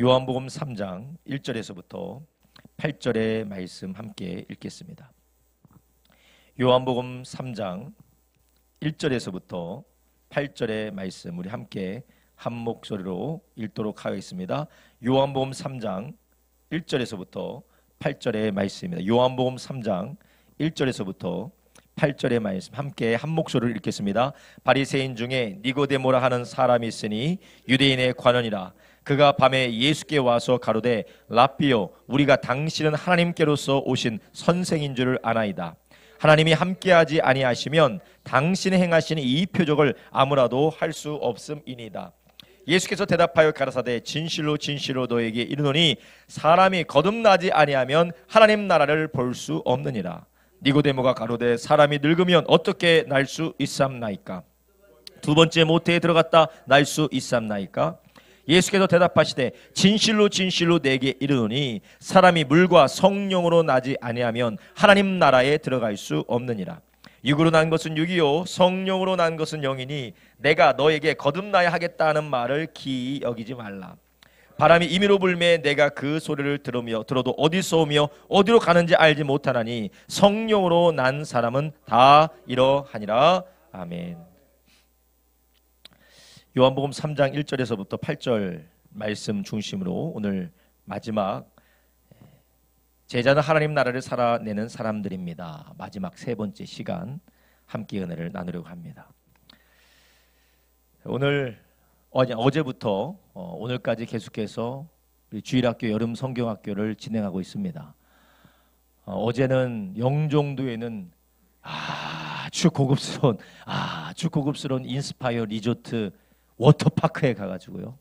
요한복음 3장 1절에서부터 8절의 말씀 함께 읽겠습니다. 요한복음 3장 1절에서부터 8절의 말씀 우리 함께 한 목소리로 읽도록 하겠습니다. 요한복음 3장 1절에서부터 8절의 말씀입니다. 요한복음 3장 1절에서부터 8절의 말씀 함께 한 목소리로 읽겠습니다. 바리새인 중에 니고데모라 하는 사람이 있으니 유대인의 관원이라. 그가 밤에 예수께 와서 가로되 라삐요, 우리가 당신은 하나님께로서 오신 선생인 줄을 아나이다. 하나님이 함께하지 아니하시면 당신이 행하시는 이 표적을 아무라도 할 수 없음이니이다. 예수께서 대답하여 가라사대 진실로 진실로 너에게 이르노니 사람이 거듭나지 아니하면 하나님 나라를 볼 수 없느니라. 니고데모가 가로되 사람이 늙으면 어떻게 날 수 있삼나이까? 두 번째 모태에 들어갔다 날 수 있삼나이까? 예수께서 대답하시되 진실로 진실로 내게 이르노니 사람이 물과 성령으로 나지 아니하면 하나님 나라에 들어갈 수 없느니라. 육으로 난 것은 육이요 성령으로 난 것은 영이니 내가 너에게 거듭나야 하겠다는 말을 기이 여기지 말라. 바람이 임의로 불매 내가 그 소리를 들어도 어디서 오며 어디로 가는지 알지 못하나니 성령으로 난 사람은 다 이러하니라. 아멘. 요한복음 3장 1절에서부터 8절 말씀 중심으로 오늘 마지막 제자는 하나님 나라를 살아내는 사람들입니다. 마지막 세 번째 시간 함께 은혜를 나누려고 합니다. 오늘 어제부터 오늘까지 계속해서 우리 주일학교 여름 성경학교를 진행하고 있습니다. 어제는 영종도에는 아주 고급스러운 인스파이어 리조트 워터파크에 가가지고요.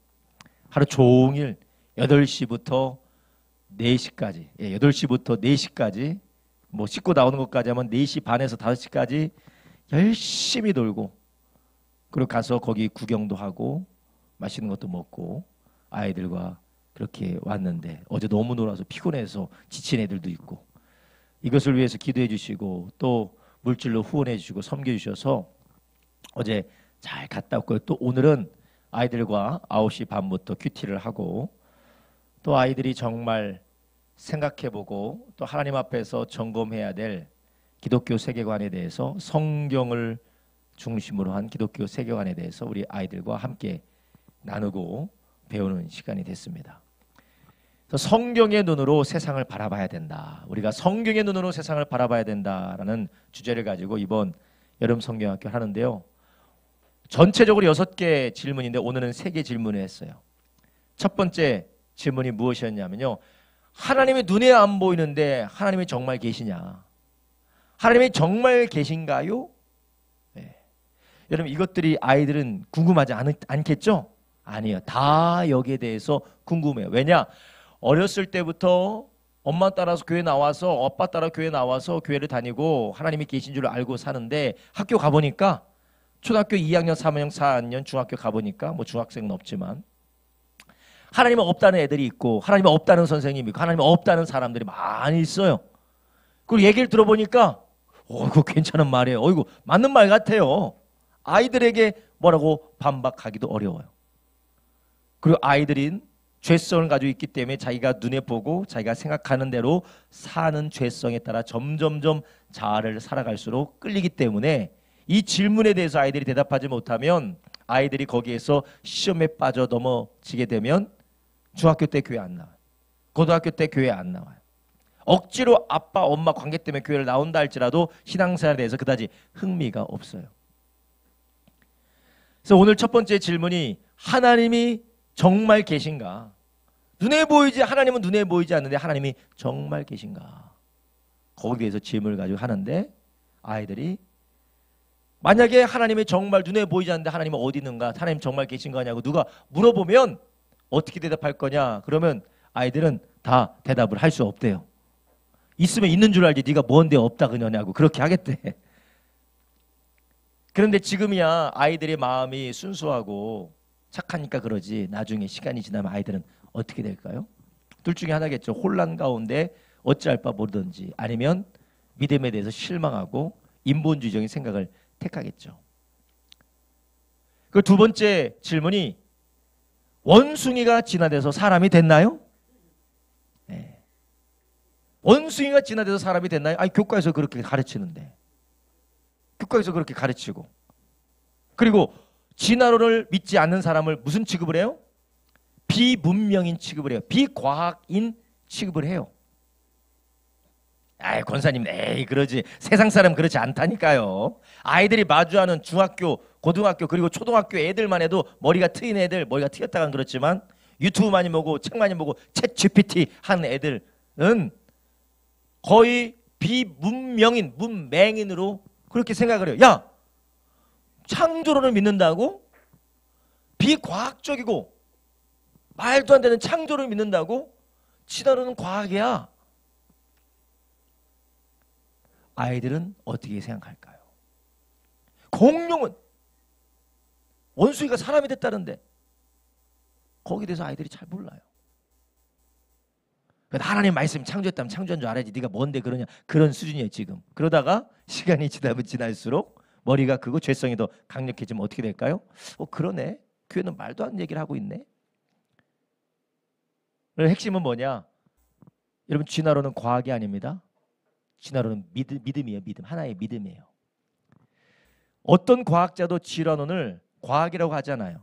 하루 종일 8시부터 4시까지 8시부터 4시까지 뭐 씻고 나오는 것까지 하면 4시 반에서 5시까지 열심히 놀고 그리고 가서 거기 구경도 하고 맛있는 것도 먹고 아이들과 그렇게 왔는데 어제 너무 놀아서 피곤해서 지친 애들도 있고 이것을 위해서 기도해 주시고 또 물질로 후원해 주시고 섬겨 주셔서 어제 잘 갔다 왔고요. 또 오늘은 아이들과 9시 반부터 큐티를 하고 또 아이들이 정말 생각해보고 또 하나님 앞에서 점검해야 될 기독교 세계관에 대해서 성경을 중심으로 한 기독교 세계관에 대해서 우리 아이들과 함께 나누고 배우는 시간이 됐습니다. 그래서 성경의 눈으로 세상을 바라봐야 된다. 우리가 성경의 눈으로 세상을 바라봐야 된다라는 주제를 가지고 이번 여름 성경학교 하는데요. 전체적으로 6개 질문인데 오늘은 3개 질문을 했어요. 첫 번째 질문이 무엇이었냐면요. 하나님이 눈에 안 보이는데 하나님이 정말 계시냐? 하나님이 정말 계신가요? 네. 여러분 이것들이 아이들은 궁금하지 않겠죠? 아니에요. 다 여기에 대해서 궁금해요. 왜냐? 어렸을 때부터 엄마 따라서 교회 나와서 아빠 따라 교회 나와서 교회를 다니고 하나님이 계신 줄 알고 사는데 학교 가보니까 초등학교 2학년, 3학년, 4학년, 중학교 가보니까 뭐 중학생은 없지만 하나님은 없다는 애들이 있고 하나님은 없다는 선생님이 있고 하나님은 없다는 사람들이 많이 있어요. 그리고 얘기를 들어보니까 그거 괜찮은 말이에요. 이거 맞는 말 같아요. 아이들에게 뭐라고 반박하기도 어려워요. 그리고 아이들인 죄성을 가지고 있기 때문에 자기가 눈에 보고 자기가 생각하는 대로 사는 죄성에 따라 점점점 자아를 살아갈수록 끌리기 때문에 이 질문에 대해서 아이들이 대답하지 못하면 아이들이 거기에서 시험에 빠져 넘어지게 되면 중학교 때 교회 안 나와요. 고등학교 때 교회 안 나와요. 억지로 아빠 엄마 관계 때문에 교회를 나온다 할지라도 신앙생활에 대해서 그다지 흥미가 없어요. 그래서 오늘 첫 번째 질문이 하나님이 정말 계신가? 눈에 보이지 하나님은 눈에 보이지 않는데 하나님이 정말 계신가? 거기에 대해서 질문을 가지고 하는데 아이들이 만약에 하나님이 정말 눈에 보이지 않는데 하나님은 어디 있는가? 하나님 정말 계신 거냐고 누가 물어보면 어떻게 대답할 거냐? 그러면 아이들은 다 대답을 할 수 없대요. 있으면 있는 줄 알지 네가 뭔데 없다 그러냐고 그렇게 하겠대. 그런데 지금이야 아이들의 마음이 순수하고 착하니까 그러지 나중에 시간이 지나면 아이들은 어떻게 될까요? 둘 중에 하나겠죠. 혼란 가운데 어찌할 바 모르든지 아니면 믿음에 대해서 실망하고 인본주의적인 생각을 택하겠죠. 그 두 번째 질문이 원숭이가 진화돼서 사람이 됐나요? 네. 원숭이가 진화돼서 사람이 됐나요? 아니, 교과에서 그렇게 가르치는데. 교과에서 그렇게 가르치고. 그리고 진화론을 믿지 않는 사람을 무슨 취급을 해요? 비문명인 취급을 해요. 비과학인 취급을 해요. 아이, 권사님, 에이, 그러지. 세상 사람 그렇지 않다니까요. 아이들이 마주하는 중학교, 고등학교, 그리고 초등학교 애들만 해도 머리가 트인 애들, 머리가 트였다간 그렇지만 유튜브 많이 보고 책 많이 보고 챗 GPT 하는 애들은 거의 비문명인, 문맹인으로 그렇게 생각을 해요. 야, 창조론을 믿는다고? 비과학적이고 말도 안 되는 창조를 믿는다고? 진화론은 과학이야. 아이들은 어떻게 생각할까요? 공룡은 원숭이가 사람이 됐다는데 거기에 대해서 아이들이 잘 몰라요. 하나님 말씀이 창조했다면 창조한 줄 알아야지. 네가 뭔데 그러냐. 그런 수준이에요 지금. 그러다가 시간이 지나면 지날수록 머리가 크고 죄성이 더 강력해지면 어떻게 될까요? 그러네. 교회는 말도 안 되는 얘기를 하고 있네. 핵심은 뭐냐? 여러분, 진화론은 과학이 아닙니다. 진화론은 믿음이에요. 믿음. 하나의 믿음이에요. 어떤 과학자도 진화론을 과학이라고 하잖아요.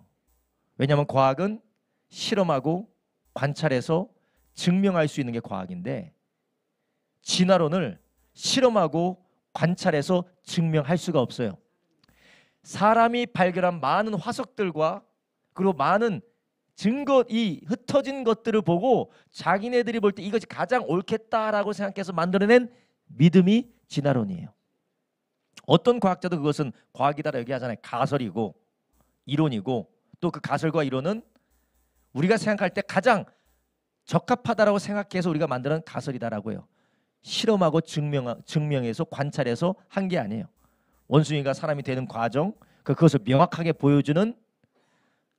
왜냐하면 과학은 실험하고 관찰해서 증명할 수 있는 게 과학인데 진화론을 실험하고 관찰해서 증명할 수가 없어요. 사람이 발견한 많은 화석들과 그리고 많은 증거, 이 흩어진 것들을 보고 자기네들이 볼 때 이것이 가장 옳겠다라고 생각해서 만들어낸 믿음이 진화론이에요. 어떤 과학자도 그것은 과학이다라고 얘기하잖아요. 가설이고 이론이고 또 그 가설과 이론은 우리가 생각할 때 가장 적합하다라고 생각해서 우리가 만드는 가설이다라고 해요. 실험하고 증명해서 관찰해서 한 게 아니에요. 원숭이가 사람이 되는 과정, 그것을 명확하게 보여주는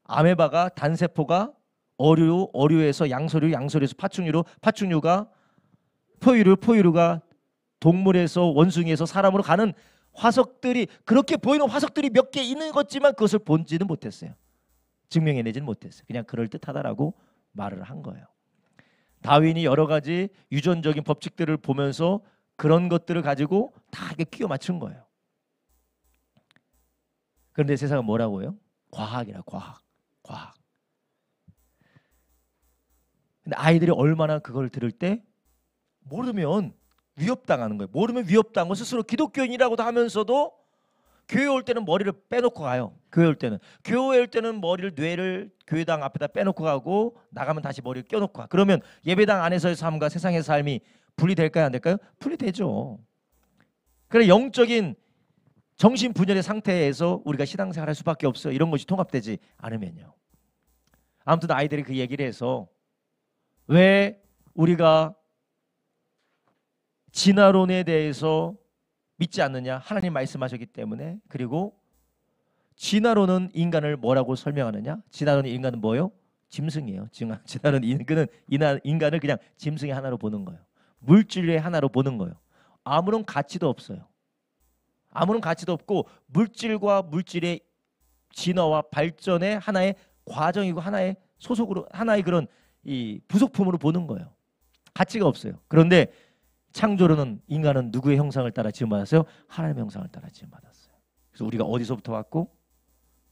아메바가 단세포가 어류에서 양서류, 양서류에서 파충류로, 파충류가 포유류, 포유류가 동물에서 원숭이에서 사람으로 가는 화석들이, 그렇게 보이는 화석들이 몇 개 있는 것지만 그것을 본지는 못했어요. 증명해내지는 못했어요. 그냥 그럴듯하다라고 말을 한 거예요. 다윈이 여러 가지 유전적인 법칙들을 보면서 그런 것들을 가지고 다 이렇게 끼워 맞춘 거예요. 그런데 세상은 뭐라고요? 과학이라, 과학. 근데 아이들이 얼마나 그걸 들을 때 모르면 위협당하는 거예요. 모르면 위협당하고 스스로 기독교인이라고도 하면서도 교회 올 때는 머리를 빼놓고 가요. 교회 올 때는 머리를, 뇌를 교회당 앞에다 빼놓고 가고 나가면 다시 머리를 껴놓고 가. 그러면 예배당 안에서의 삶과 세상의 삶이 분리될까요? 안 될까요? 분리되죠. 그래, 영적인 정신 분열의 상태에서 우리가 신앙생활 할 수밖에 없어요. 이런 것이 통합되지 않으면요. 아무튼 아이들이 그 얘기를 해서 왜 우리가 진화론에 대해서 믿지 않느냐? 하나님 말씀하셨기 때문에. 그리고 진화론은 인간을 뭐라고 설명하느냐? 진화론은 인간은 뭐예요? 짐승이에요. 진화론은 인간을 그냥 짐승의 하나로 보는 거예요. 물질의 하나로 보는 거예요. 아무런 가치도 없어요. 아무런 가치도 없고 물질과 물질의 진화와 발전의 하나의 과정이고 하나의 소속으로, 하나의 그런 이 부속품으로 보는 거예요. 가치가 없어요. 그런데 창조론은 인간은 누구의 형상을 따라 지음받았어요? 하나님의 형상을 따라 지음받았어요. 그래서 우리가 어디서부터 왔고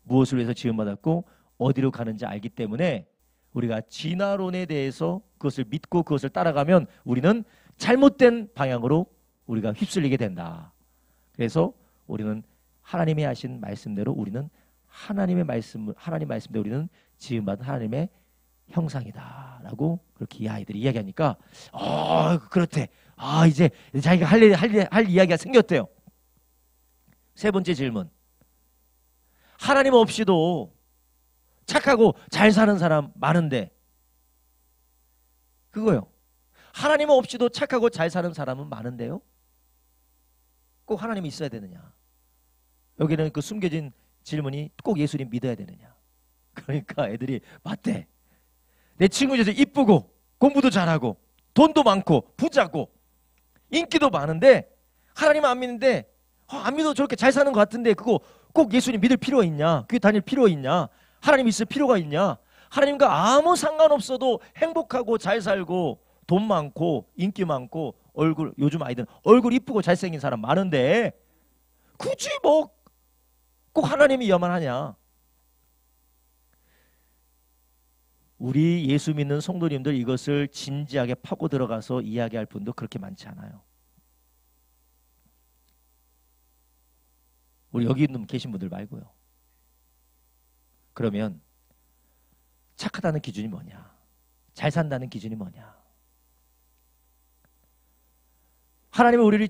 무엇을 위해서 지음받았고 어디로 가는지 알기 때문에 우리가 진화론에 대해서 그것을 믿고 그것을 따라가면 우리는 잘못된 방향으로 우리가 휩쓸리게 된다. 그래서 우리는 하나님이 하신 말씀대로 우리는 하나님 말씀대로 우리는 지음받은 하나님의 형상이다라고 그렇게 이 아이들이 이야기하니까 그렇대. 이제 자기가 할 이야기가 생겼대요. 세 번째 질문. 하나님 없이도 착하고 잘 사는 사람 많은데, 그거요. 하나님 없이도 착하고 잘 사는 사람은 많은데요. 꼭 하나님이 있어야 되느냐? 여기는 그 숨겨진 질문이 꼭 예수님 믿어야 되느냐? 그러니까 애들이 맞대. 내 친구 중에서 이쁘고 공부도 잘하고 돈도 많고 부자고 인기도 많은데 하나님 안 믿는데 안 믿어도 저렇게 잘 사는 것 같은데 그거 꼭 예수님 믿을 필요가 있냐? 교회 다닐 필요가 있냐? 하나님 있을 필요가 있냐? 하나님과 아무 상관없어도 행복하고 잘 살고 돈 많고 인기 많고 얼굴, 요즘 아이들은 얼굴 이쁘고 잘생긴 사람 많은데 굳이 뭐 꼭 하나님이어야만 하냐. 우리 예수 믿는 성도님들 이것을 진지하게 파고 들어가서 이야기할 분도 그렇게 많지 않아요. 우리 여기 계신 분들 말고요. 그러면 착하다는 기준이 뭐냐? 잘 산다는 기준이 뭐냐? 하나님은 우리를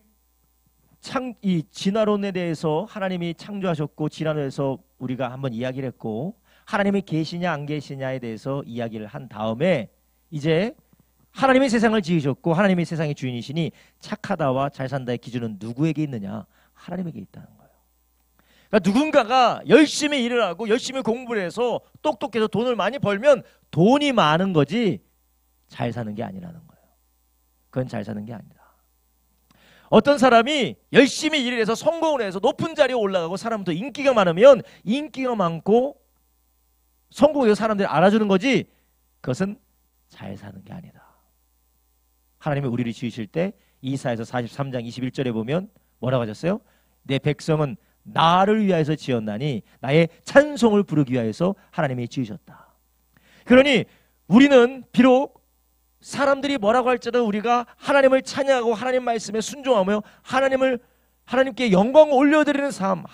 이 진화론에 대해서 하나님이 창조하셨고 진화론에서 우리가 한번 이야기를 했고 하나님이 계시냐 안 계시냐에 대해서 이야기를 한 다음에 이제 하나님이 세상을 지으셨고 하나님이 세상의 주인이시니 착하다와 잘 산다의 기준은 누구에게 있느냐? 하나님에게 있다는 거예요. 그러니까 누군가가 열심히 일을 하고 열심히 공부를 해서 똑똑해서 돈을 많이 벌면 돈이 많은 거지 잘 사는 게 아니라는 거예요. 그건 잘 사는 게 아니다. 어떤 사람이 열심히 일을 해서 성공을 해서 높은 자리에 올라가고 사람도 인기가 많으면 인기가 많고 성공해서 사람들이 알아주는 거지 그것은 잘 사는 게 아니다. 하나님이 우리를 지으실 때 이사야서 43장 21절에 보면 뭐라고 하셨어요? 내 백성은 나를 위하여서 지었나니 나의 찬송을 부르기 위하여서 하나님이 지으셨다. 그러니 우리는 비록 사람들이 뭐라고 할지라도 우리가 하나님을 찬양하고 하나님 말씀에 순종하며 하나님께 영광을 올려드리는 삶,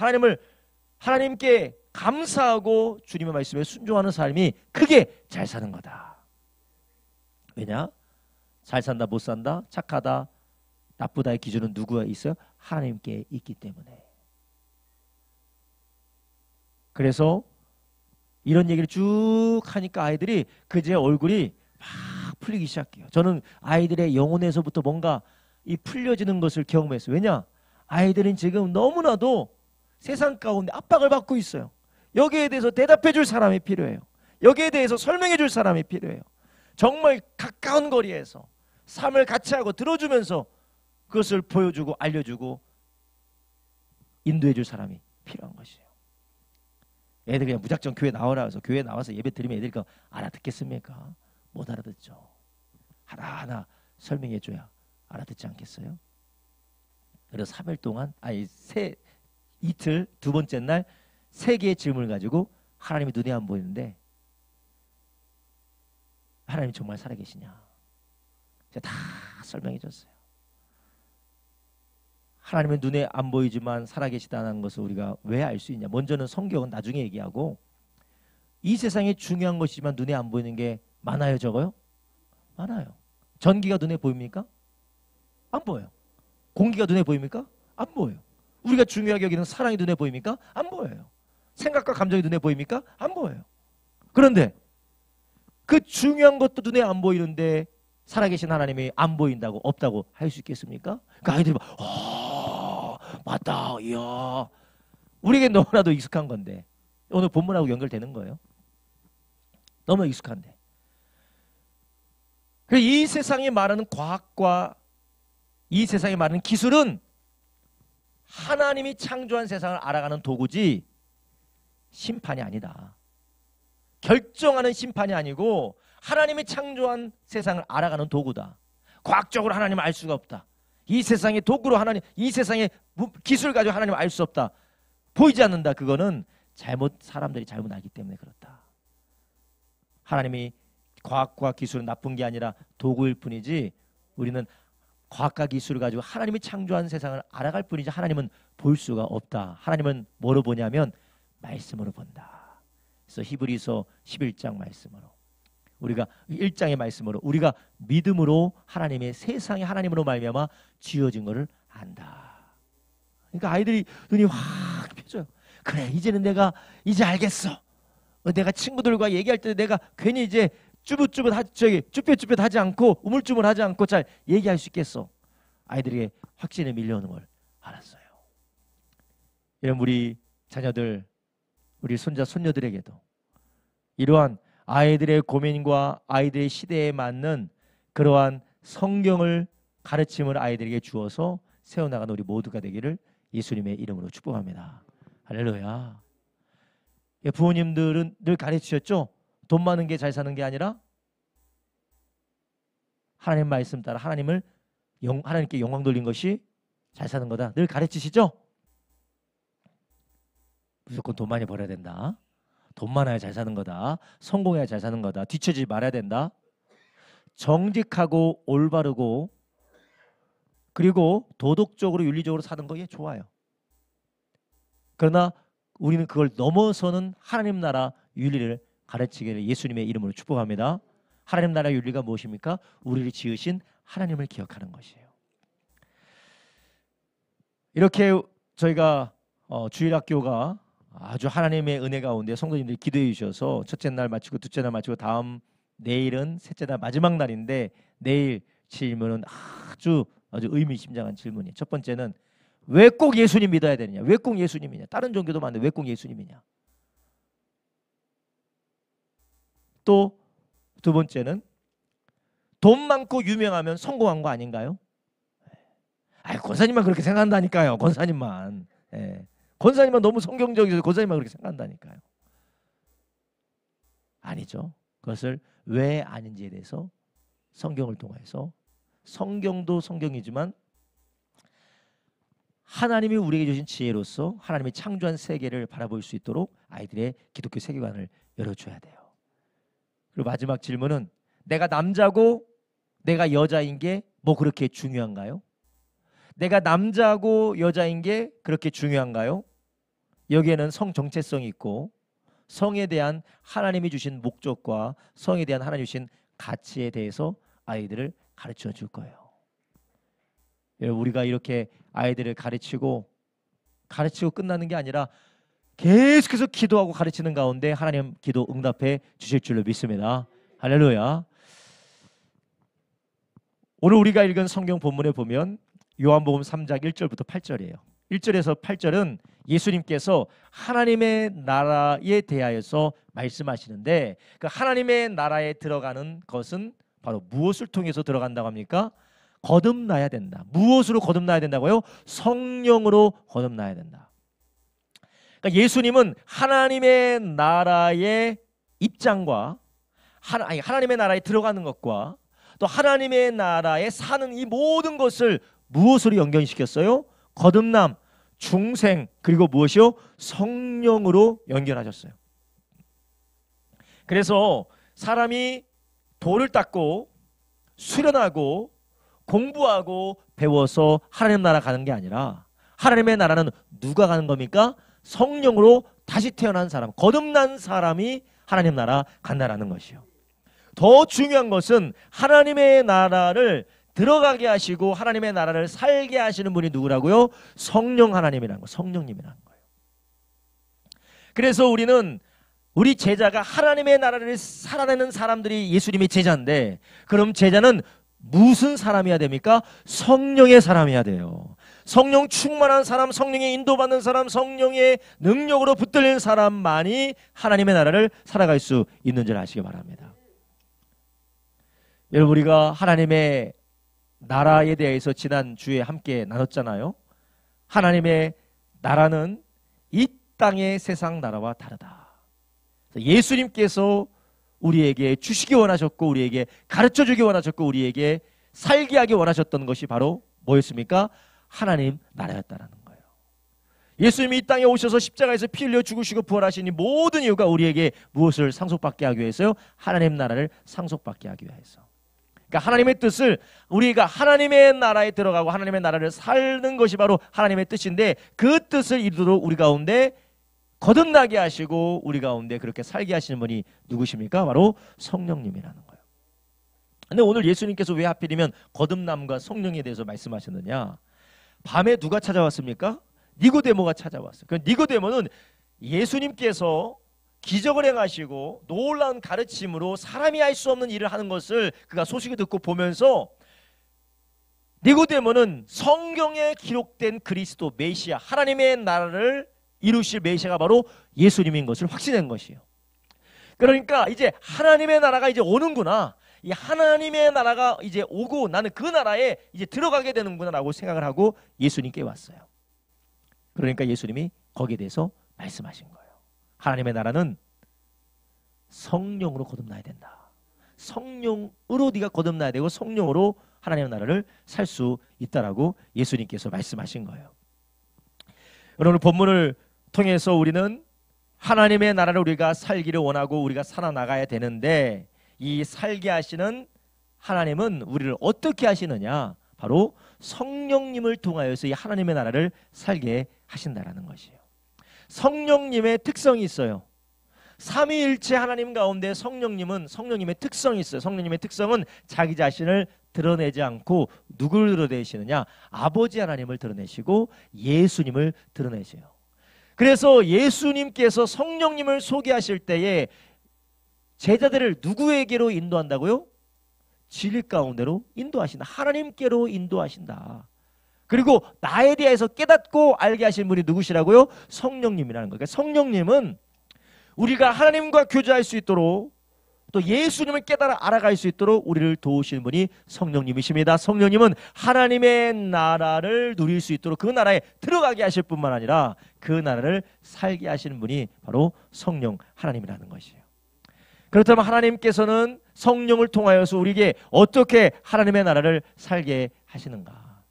하나님께 감사하고 주님의 말씀에 순종하는 삶이 그게 잘 사는 거다. 왜냐? 잘 산다 못 산다 착하다 나쁘다의 기준은 누구가 있어요? 하나님께 있기 때문에. 그래서 이런 얘기를 쭉 하니까 아이들이 그제 얼굴이 막 풀리기 시작해요. 저는 아이들의 영혼에서부터 뭔가 이 풀려지는 것을 경험했어요. 왜냐? 아이들은 지금 너무나도 세상 가운데 압박을 받고 있어요. 여기에 대해서 대답해 줄 사람이 필요해요. 여기에 대해서 설명해 줄 사람이 필요해요. 정말 가까운 거리에서 삶을 같이 하고 들어주면서 그것을 보여주고 알려주고 인도해 줄 사람이 필요한 것이에요. 애들 그냥 무작정 교회 나오라 해서 교회 나와서 예배 드리면 애들이 알아듣겠습니까? 못 알아듣죠. 하나하나 설명해 줘야 알아듣지 않겠어요? 그래서 3일 동안 이틀 두 번째 날 3개의 질문을 가지고 하나님이 눈에 안 보이는데 하나님 정말 살아계시냐? 제가 다 설명해 줬어요. 하나님은 눈에 안 보이지만 살아계시다는 것을 우리가 왜 알 수 있냐? 먼저는 성경은 나중에 얘기하고 이 세상에 중요한 것이지만 눈에 안 보이는 게 많아요, 적어요? 많아요. 전기가 눈에 보입니까? 안 보여요. 공기가 눈에 보입니까? 안 보여요. 우리가 중요하게 여기는 사랑이 눈에 보입니까? 안 보여요. 생각과 감정이 눈에 보입니까? 안 보여요. 그런데 그 중요한 것도 눈에 안 보이는데 살아계신 하나님이 안 보인다고 없다고 할 수 있겠습니까? 그 아이들이 맞다. 이야. 우리에겐 너무나도 익숙한 건데 오늘 본문하고 연결되는 거예요. 너무 익숙한데. 이 세상에 말하는 과학과 이 세상에 말하는 기술은 하나님이 창조한 세상을 알아가는 도구지 심판이 아니다. 결정하는 심판이 아니고 하나님이 창조한 세상을 알아가는 도구다. 과학적으로 하나님을 알 수가 없다. 이 세상의 도구로 이 세상의 기술 가지고 하나님을 알 수 없다. 보이지 않는다. 그거는 사람들이 잘못 알기 때문에 그렇다. 하나님이 과학과 기술은 나쁜 게 아니라 도구일 뿐이지 우리는 과학과 기술을 가지고 하나님이 창조한 세상을 알아갈 뿐이지 하나님은 볼 수가 없다. 하나님은 뭐로 보냐면 말씀으로 본다. 그래서 히브리서 11장 말씀으로 우리가 1장의 말씀으로 우리가 믿음으로 하나님의 세상에 하나님으로 말미암아 지어진 것을 안다. 그러니까 아이들이 눈이 확 펴져요. 그래 이제는 내가 이제 알겠어. 내가 친구들과 얘기할 때 내가 괜히 이제 쭈뼛쭈뼛하지 않고 우물쭈물하지 않고 잘 얘기할 수 있겠어. 아이들에게 확신에 밀려오는 걸 알았어요. 이런 우리 자녀들, 우리 손자 손녀들에게도 이러한 아이들의 고민과 아이들의 시대에 맞는 그러한 성경을 가르침을 아이들에게 주어서 세워나가는 우리 모두가 되기를 예수님의 이름으로 축복합니다. 할렐루야. 부모님들은 늘 가르치셨죠? 돈 많은 게 잘 사는 게 아니라 하나님 말씀 따라 하나님께 영광 돌린 것이 잘 사는 거다. 늘 가르치시죠? 무조건 돈 많이 벌어야 된다. 돈 많아야 잘 사는 거다. 성공해야 잘 사는 거다. 뒤처지지 말아야 된다. 정직하고 올바르고 그리고 도덕적으로 윤리적으로 사는 거 좋아요. 그러나 우리는 그걸 넘어서는 하나님 나라 윤리를 가르치기를 예수님의 이름으로 축복합니다. 하나님 나라 윤리가 무엇입니까? 우리를 지으신 하나님을 기억하는 것이에요. 이렇게 저희가 주일학교가 아주 하나님의 은혜 가운데 성도님들이 기도해 주셔서 첫째 날 마치고 둘째 날 마치고 내일은 셋째 날 마지막 날인데 내일 질문은 아주 의미심장한 질문이에요. 첫 번째는 왜 꼭 예수님 믿어야 되느냐? 왜 꼭 예수님이냐? 다른 종교도 많은데 왜 꼭 예수님이냐? 또 두 번째는 돈 많고 유명하면 성공한 거 아닌가요? 권사님만 그렇게 생각한다니까요. 권사님만. 권사님만 너무 성경적이어서 권사님만 그렇게 생각한다니까요. 아니죠. 그것을 왜 아닌지에 대해서 성경을 통해서 성경도 성경이지만 하나님이 우리에게 주신 지혜로서 하나님이 창조한 세계를 바라볼 수 있도록 아이들의 기독교 세계관을 열어줘야 돼요. 그리고 마지막 질문은 내가 남자고 내가 여자인 게 뭐 그렇게 중요한가요? 내가 남자고 여자인 게 그렇게 중요한가요? 여기에는 성 정체성이 있고 성에 대한 하나님이 주신 목적과 성에 대한 하나님이 주신 가치에 대해서 아이들을 가르쳐 줄 거예요. 여러분 우리가 이렇게 아이들을 가르치고 끝나는 게 아니라 계속해서 기도하고 가르치는 가운데 하나님 기도 응답해 주실 줄로 믿습니다. 할렐루야. 오늘 우리가 읽은 성경 본문에 보면 요한복음 3장 1절부터 8절이에요. 1절에서 8절은 예수님께서 하나님의 나라에 대하여서 말씀하시는데 그 하나님의 나라에 들어가는 것은 바로 무엇을 통해서 들어간다고 합니까? 거듭나야 된다. 무엇으로 거듭나야 된다고요? 성령으로 거듭나야 된다. 그러니까 예수님은 하나님의 나라의 입장과 하나님의 나라에 들어가는 것과 또 하나님의 나라에 사는 이 모든 것을 무엇으로 연결시켰어요? 거듭남, 중생, 그리고 무엇이요? 성령으로 연결하셨어요. 그래서 사람이 돌을 닦고 수련하고 공부하고 배워서 하나님 나라 가는 게 아니라 하나님의 나라는 누가 가는 겁니까? 성령으로 다시 태어난 사람, 거듭난 사람이 하나님 나라 간다라는 것이요. 더 중요한 것은 하나님의 나라를 들어가게 하시고 하나님의 나라를 살게 하시는 분이 누구라고요? 성령 하나님이라는 거, 성령님이라는 거예요. 그래서 우리 제자가 하나님의 나라를 살아내는 사람들이 예수님의 제자인데 그럼 제자는 무슨 사람이어야 됩니까? 성령의 사람이어야 돼요. 성령 충만한 사람, 성령의 인도받는 사람, 성령의 능력으로 붙들린 사람만이 하나님의 나라를 살아갈 수 있는 줄 아시기 바랍니다. 여러분 우리가 하나님의 나라에 대해서 지난주에 함께 나눴잖아요. 하나님의 나라는 이 땅의 세상 나라와 다르다. 예수님께서 우리에게 주시기 원하셨고 우리에게 가르쳐주기 원하셨고 우리에게 살게 하기 원하셨던 것이 바로 뭐였습니까? 하나님 나라였다는 거예요. 예수님이 이 땅에 오셔서 십자가에서 피 흘려 죽으시고 부활하신 이 모든 이유가 우리에게 무엇을 상속받게 하기 위해서요? 하나님 나라를 상속받게 하기 위해서. 그러니까 하나님의 뜻을 우리가 하나님의 나라에 들어가고 하나님의 나라를 살는 것이 바로 하나님의 뜻인데 그 뜻을 이루도록 우리 가운데 거듭나게 하시고 우리 가운데 그렇게 살게 하시는 분이 누구십니까? 바로 성령님이라는 거예요. 근데 오늘 예수님께서 왜 하필이면 거듭남과 성령에 대해서 말씀하셨느냐? 밤에 누가 찾아왔습니까? 니고데모가 찾아왔어요. 그 니고데모는 예수님께서 기적을 행하시고 놀라운 가르침으로 사람이 할 수 없는 일을 하는 것을 그가 소식을 듣고 보면서 니고데모는 성경에 기록된 그리스도 메시아 하나님의 나라를 이루실 메시아가 바로 예수님인 것을 확신한 것이에요. 그러니까 이제 하나님의 나라가 이제 오는구나. 이 하나님의 나라가 이제 오고 나는 그 나라에 이제 들어가게 되는구나 라고 생각을 하고 예수님께 왔어요. 그러니까 예수님이 거기에 대해서 말씀하신 거예요. 하나님의 나라는 성령으로 거듭나야 된다. 성령으로 네가 거듭나야 되고 성령으로 하나님의 나라를 살 수 있다라고 예수님께서 말씀하신 거예요. 오늘 본문을 통해서 우리는 하나님의 나라를 우리가 살기를 원하고 우리가 살아나가야 되는데, 이 살게 하시는 하나님은 우리를 어떻게 하시느냐? 바로 성령님을 통하여서 이 하나님의 나라를 살게 하신다라는 것이에요. 성령님의 특성이 있어요. 삼위일체 하나님 가운데 성령님의 특성이 있어요. 성령님의 특성은 자기 자신을 드러내지 않고 누구를 드러내시느냐? 아버지 하나님을 드러내시고 예수님을 드러내세요. 그래서 예수님께서 성령님을 소개하실 때에 제자들을 누구에게로 인도한다고요? 진리 가운데로 인도하신다. 하나님께로 인도하신다. 그리고 나에 대해서 깨닫고 알게 하신 분이 누구시라고요? 성령님이라는 거예요. 그러니까 성령님은 우리가 하나님과 교제할 수 있도록 또 예수님을 깨달아 알아갈 수 있도록 우리를 도우시는 분이 성령님이십니다. 성령님은 하나님의 나라를 누릴 수 있도록 그 나라에 들어가게 하실 뿐만 아니라 그 나라를 살게 하시는 분이 바로 성령 하나님이라는 것이에요. 그렇다면 하나님께서는 성령을 통하여서 우리에게 어떻게 하나님의 나라를 살게 하시는가?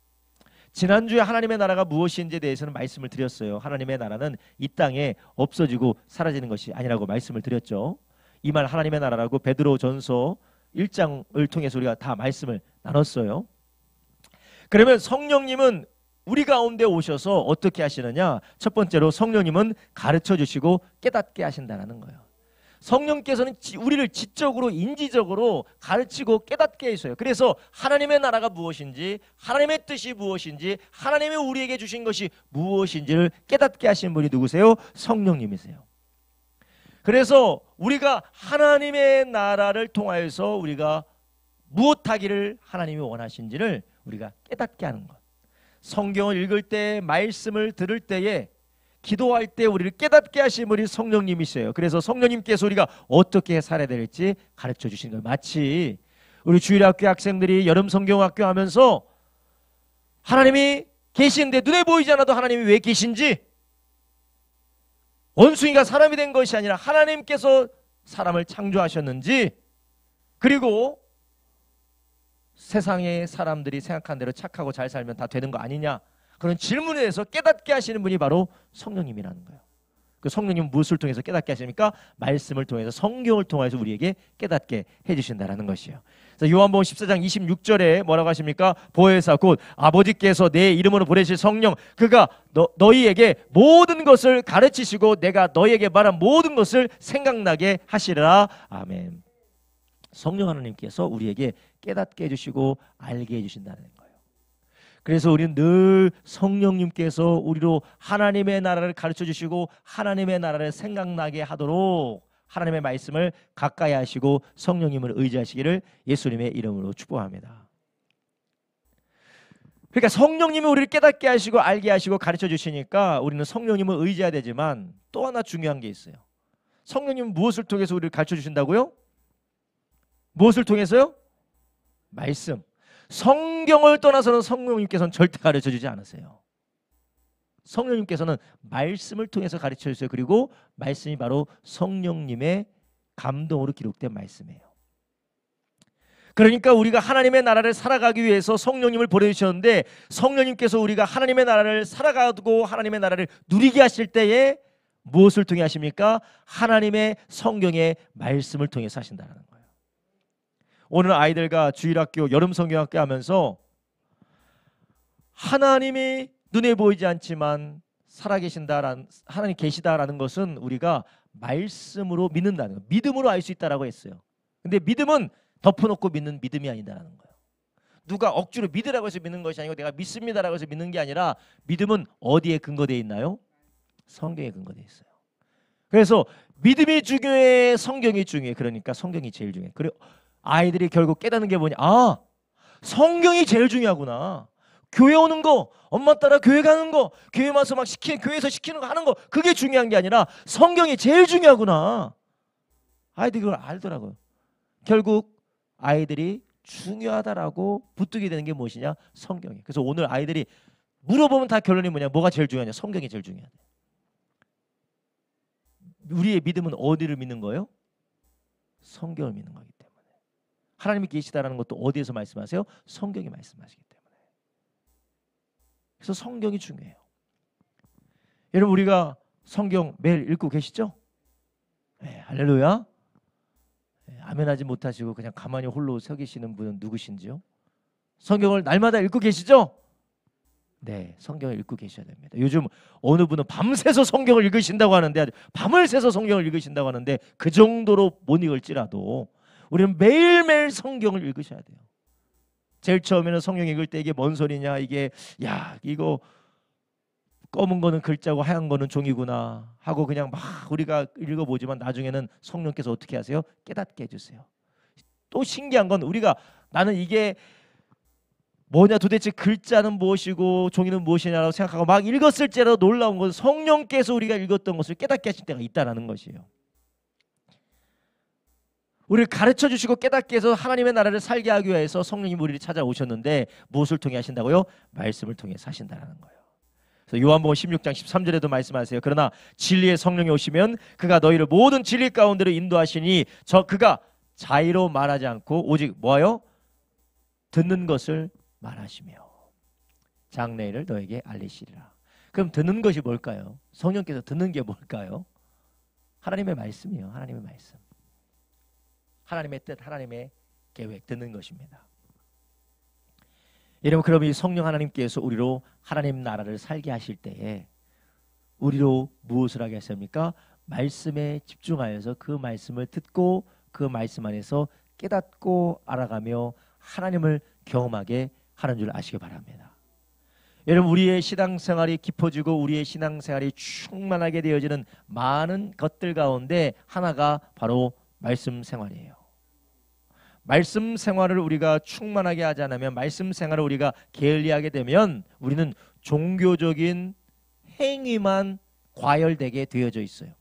지난주에 하나님의 나라가 무엇인지에 대해서는 말씀을 드렸어요. 하나님의 나라는 이 땅에 없어지고 사라지는 것이 아니라고 말씀을 드렸죠. 이 말 하나님의 나라라고 베드로전서 1장을 통해서 우리가 다 말씀을 나눴어요. 그러면 성령님은 우리 가운데 오셔서 어떻게 하시느냐? 첫 번째로 성령님은 가르쳐 주시고 깨닫게 하신다는 거예요. 성령께서는 우리를 지적으로 인지적으로 가르치고 깨닫게 해주세요. 그래서 하나님의 나라가 무엇인지, 하나님의 뜻이 무엇인지, 하나님이 우리에게 주신 것이 무엇인지를 깨닫게 하신 분이 누구세요? 성령님이세요. 그래서 우리가 하나님의 나라를 통하여서 우리가 무엇하기를 하나님이 원하신지를 우리가 깨닫게 하는 것. 성경을 읽을 때, 말씀을 들을 때에, 기도할 때 우리를 깨닫게 하신 분이 성령님이세요. 그래서 성령님께서 우리가 어떻게 살아야 될지 가르쳐 주시는 거예요. 마치 우리 주일학교 학생들이 여름 성경학교 하면서 하나님이 계시는데 눈에 보이지 않아도 하나님이 왜 계신지, 원숭이가 사람이 된 것이 아니라 하나님께서 사람을 창조하셨는지, 그리고 세상의 사람들이 생각한 대로 착하고 잘 살면 다 되는 거 아니냐, 그런 질문에 대해서 깨닫게 하시는 분이 바로 성령님이라는 거예요. 그 성령님은 무엇을 통해서 깨닫게 하십니까? 말씀을 통해서, 성경을 통해서 우리에게 깨닫게 해주신다는 것이에요. 그래서 요한복음 14장 26절에 뭐라고 하십니까? 보혜사 곧 아버지께서 내 이름으로 보내실 성령, 그가 너희에게 모든 것을 가르치시고 내가 너희에게 말한 모든 것을 생각나게 하시리라. 아멘. 성령 하나님께서 우리에게 깨닫게 해주시고 알게 해주신다는 거예요. 그래서 우리는 늘 성령님께서 우리로 하나님의 나라를 가르쳐 주시고 하나님의 나라를 생각나게 하도록 하나님의 말씀을 가까이 하시고 성령님을 의지하시기를 예수님의 이름으로 축복합니다. 그러니까 성령님이 우리를 깨닫게 하시고 알게 하시고 가르쳐 주시니까 우리는 성령님을 의지해야 되지만 또 하나 중요한 게 있어요. 성령님은 무엇을 통해서 우리를 가르쳐 주신다고요? 무엇을 통해서요? 말씀. 성경을 떠나서는 성령님께서는 절대 가르쳐 주지 않으세요. 성령님께서는 말씀을 통해서 가르쳐 주세요. 그리고 말씀이 바로 성령님의 감동으로 기록된 말씀이에요. 그러니까 우리가 하나님의 나라를 살아가기 위해서 성령님을 보내주셨는데, 성령님께서 우리가 하나님의 나라를 살아가고 하나님의 나라를 누리게 하실 때에 무엇을 통해 하십니까? 하나님의 성경의 말씀을 통해서 하신다는 거예요. 오늘 아이들과 주일학교, 여름 성경학교 하면서 하나님이 눈에 보이지 않지만 살아계신다라는, 하나님 계시다라는 것은 우리가 말씀으로 믿는다는 거예요. 믿음으로 알 수 있다라고 했어요. 근데 믿음은 덮어놓고 믿는 믿음이 아니다라는 거예요. 누가 억지로 믿으라고 해서 믿는 것이 아니고 내가 믿습니다라고 해서 믿는 게 아니라, 믿음은 어디에 근거되어 있나요? 성경에 근거되어 있어요. 그래서 믿음이 중요해, 성경이 중요해. 그러니까 성경이 제일 중요해. 그리고 아이들이 결국 깨닫는 게 뭐냐? 아, 성경이 제일 중요하구나. 교회 오는 거, 엄마 따라 교회 가는 거, 교회 와서 막 교회에서 시키는 거 하는 거, 그게 중요한 게 아니라 성경이 제일 중요하구나. 아이들이 그걸 알더라고요. 결국 아이들이 중요하다라고 부뚜게 되는 게 무엇이냐? 성경이. 그래서 오늘 아이들이 물어보면 다 결론이 뭐냐? 뭐가 제일 중요하냐? 성경이 제일 중요하다. 우리의 믿음은 어디를 믿는 거예요? 성경을 믿는 거기 때문에. 하나님이 계시다라는 것도 어디에서 말씀하세요? 성경이 말씀하시기 때문에. 그래서 성경이 중요해요. 여러분 우리가 성경 매일 읽고 계시죠? 네, 할렐루야. 네, 아멘하지 못하시고 그냥 가만히 홀로 서 계시는 분은 누구신지요? 성경을 날마다 읽고 계시죠? 네, 성경을 읽고 계셔야 됩니다. 요즘 어느 분은 밤새서 성경을 읽으신다고 하는데, 밤을 새서 성경을 읽으신다고 하는데 그 정도로 못 읽을지라도 우리는 매일매일 성경을 읽으셔야 돼요. 제일 처음에는 성경 읽을 때 이게 뭔 소리냐, 이게 야 이거 검은 거는 글자고 하얀 거는 종이구나 하고 그냥 막 우리가 읽어보지만 나중에는 성령께서 어떻게 하세요? 깨닫게 해주세요. 또 신기한 건 우리가 나는 이게 뭐냐 도대체 글자는 무엇이고 종이는 무엇이냐라고 생각하고 막 읽었을지라도 놀라운 것은 성령께서 우리가 읽었던 것을 깨닫게 하실 때가 있다는 것이에요. 우리를 가르쳐 주시고 깨닫게 해서 하나님의 나라를 살게 하기 위해서 성령님 우리를 찾아오셨는데 무엇을 통해 하신다고요? 말씀을 통해서 하신다는 거예요. 그래서 요한복음 16장 13절에도 말씀하세요. 그러나 진리의 성령이 오시면 그가 너희를 모든 진리 가운데로 인도하시니 그가 자의로 말하지 않고 오직 뭐예요? 듣는 것을 말하시며 장래일을 너에게 알리시리라. 그럼 듣는 것이 뭘까요? 성령께서 듣는 게 뭘까요? 하나님의 말씀이에요. 하나님의 말씀. 하나님의 뜻, 하나님의 계획 듣는 것입니다. 여러분 그럼 이 성령 하나님께서 우리로 하나님 나라를 살게 하실 때에 우리로 무엇을 하게 하십니까? 말씀에 집중하여서 그 말씀을 듣고 그 말씀 안에서 깨닫고 알아가며 하나님을 경험하게 하는 줄 아시기 바랍니다. 여러분 우리의 신앙생활이 깊어지고 우리의 신앙생활이 충만하게 되어지는 많은 것들 가운데 하나가 바로 말씀 생활이에요. 말씀 생활을 우리가 충만하게 하지 않으면, 말씀 생활을 우리가 게을리하게 되면 우리는 종교적인 행위만 과열되게 되어져 있어요.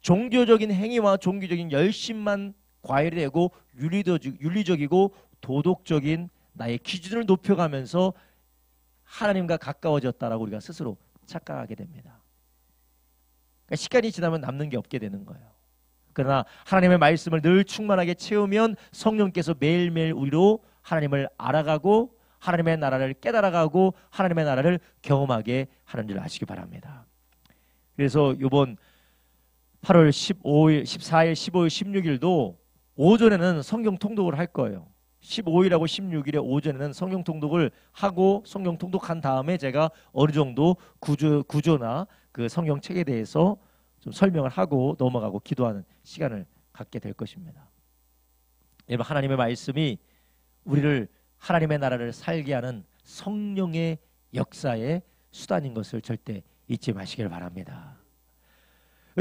종교적인 행위와 종교적인 열심만 과열되고 윤리적이고 도덕적인 나의 기준을 높여가면서 하나님과 가까워졌다라고 우리가 스스로 착각하게 됩니다. 그러니까 시간이 지나면 남는 게 없게 되는 거예요. 그러나 하나님의 말씀을 늘 충만하게 채우면 성령께서 매일매일 우리로 하나님을 알아가고 하나님의 나라를 깨달아가고 하나님의 나라를 경험하게 하는 줄 아시기 바랍니다. 그래서 이번 8월 15일, 14일, 15일, 16일도 오전에는 성경 통독을 할 거예요. 15일하고 16일에 오전에는 성경 통독을 하고 성경 통독한 다음에 제가 어느 정도 구조나 그 성경책에 대해서 좀 설명을 하고 넘어가고 기도하는 시간을 갖게 될 것입니다. 여러분 하나님의 말씀이 우리를 하나님의 나라를 살게 하는 성령의 역사의 수단인 것을 절대 잊지 마시길 바랍니다.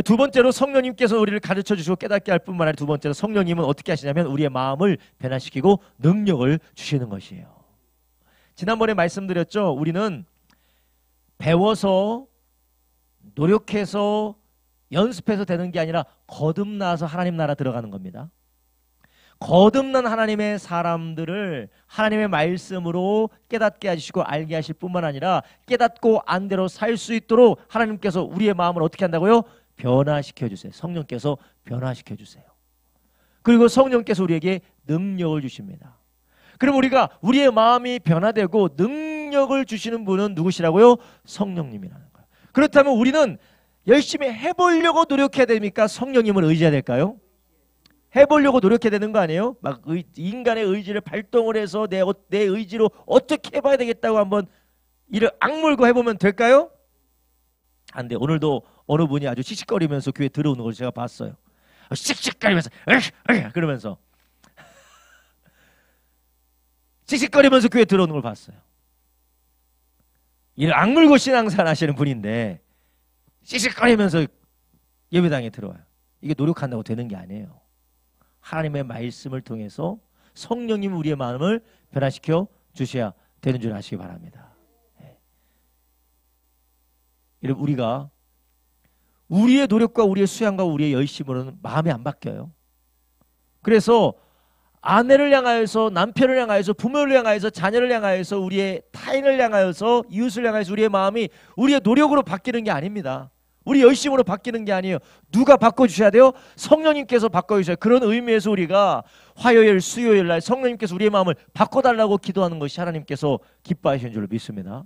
두 번째로 성령님께서 우리를 가르쳐 주시고 깨닫게 할 뿐만 아니라 두 번째로 성령님은 어떻게 하시냐면 우리의 마음을 변화시키고 능력을 주시는 것이에요. 지난번에 말씀드렸죠. 우리는 배워서 노력해서 연습해서 되는 게 아니라 거듭나서 하나님 나라 들어가는 겁니다. 거듭난 하나님의 사람들을 하나님의 말씀으로 깨닫게 하시고 알게 하실 뿐만 아니라 깨닫고 안대로 살 수 있도록 하나님께서 우리의 마음을 어떻게 한다고요? 변화시켜 주세요. 성령께서 변화시켜 주세요. 그리고 성령께서 우리에게 능력을 주십니다. 그럼 우리가 우리의 마음이 변화되고 능력을 주시는 분은 누구시라고요? 성령님이라는 거예요. 그렇다면 우리는 열심히 해보려고 노력해야 됩니까? 성령님을 의지해야 될까요? 해보려고 노력해야 되는 거 아니에요? 막 인간의 의지를 발동을 해서 내 의지로 어떻게 해봐야 되겠다고 한번 이를 악물고 해보면 될까요? 안 돼. 오늘도 어느 분이 아주 씩씩거리면서 교회 들어오는 걸 제가 봤어요. 씩씩거리면서 그러면서 씩씩거리면서 교회 들어오는 걸 봤어요. 이를 악물고 신앙생활 하시는 분인데 씩씩거리면서 예배당에 들어와요. 이게 노력한다고 되는 게 아니에요. 하나님의 말씀을 통해서 성령님 우리의 마음을 변화시켜 주셔야 되는 줄 아시기 바랍니다. 여러분 우리가 우리의 노력과 우리의 수양과 우리의 열심으로는 마음이 안 바뀌어요. 그래서 아내를 향하여서 남편을 향하여서 부모를 향하여서 자녀를 향하여서 우리의 타인을 향하여서 이웃을 향하여서 우리의 마음이 우리의 노력으로 바뀌는 게 아닙니다. 우리 열심으로 바뀌는 게 아니에요. 누가 바꿔주셔야 돼요? 성령님께서 바꿔주셔야 돼요. 그런 의미에서 우리가 화요일, 수요일 날 성령님께서 우리의 마음을 바꿔달라고 기도하는 것이 하나님께서 기뻐하시는 줄로 믿습니다.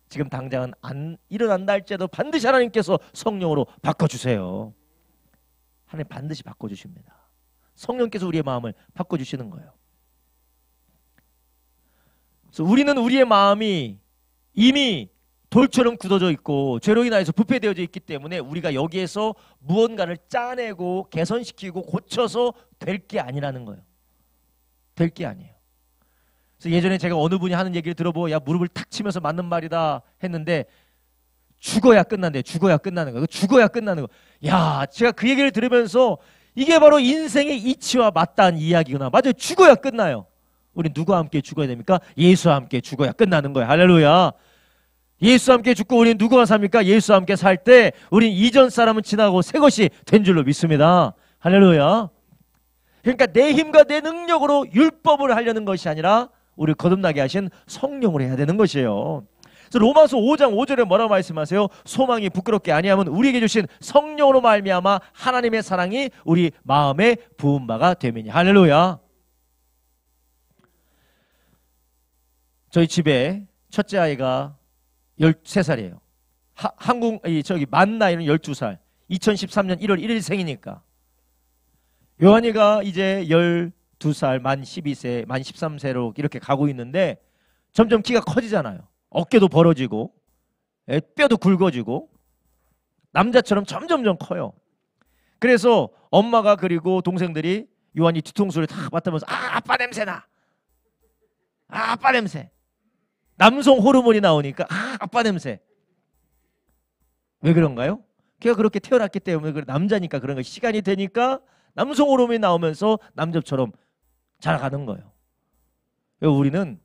지금 당장은 안 일어난다 할지라도 반드시 하나님께서 성령으로 바꿔주세요. 하나님 반드시 바꿔주십니다. 성령께서 우리의 마음을 바꿔주시는 거예요. 그래서 우리는 우리의 마음이 이미 돌처럼 굳어져 있고 죄로 인하여서 부패되어져 있기 때문에 우리가 여기에서 무언가를 짜내고 개선시키고 고쳐서 될 게 아니라는 거예요. 될 게 아니에요. 그래서 예전에 제가 어느 분이 하는 얘기를 들어보고 야 무릎을 탁 치면서 맞는 말이다 했는데 죽어야 끝난대. 죽어야 끝나는 거예요. 죽어야 끝나는 거. 야 제가 그 얘기를 들으면서 이게 바로 인생의 이치와 맞닿은 이야기구나. 맞아요. 죽어야 끝나요. 우리 누구와 함께 죽어야 됩니까? 예수와 함께 죽어야 끝나는 거예요. 할렐루야. 예수와 함께 죽고 우리는 누구와 삽니까? 예수와 함께 살 때 우린 이전 사람은 지나고 새 것이 된 줄로 믿습니다. 할렐루야. 그러니까 내 힘과 내 능력으로 율법을 하려는 것이 아니라 우리를 거듭나게 하신 성령으로 해야 되는 것이에요. 그래서 로마서 5장 5절에 뭐라고 말씀하세요? 소망이 부끄럽게 아니하면 우리에게 주신 성령으로 말미암아 하나님의 사랑이 우리 마음에 부은 바가 되미니. 할렐루야. 저희 집에 첫째 아이가 13살이에요. 만 나이는 12살. 2013년 1월 1일 생이니까. 요한이가 이제 12살, 만 12세, 만 13세로 이렇게 가고 있는데 점점 키가 커지잖아요. 어깨도 벌어지고 뼈도 굵어지고 남자처럼 점점점 커요. 그래서 엄마가 그리고 동생들이 요한이 뒤통수를 다 맡으면서 아빠 냄새나. 아빠 냄새. 남성 호르몬이 나오니까 아빠 냄새. 왜 그런가요? 걔가 그렇게 태어났기 때문에 남자니까 그런 거 시간이 되니까 남성 호르몬이 나오면서 남자처럼 자라가는 거예요. 우리는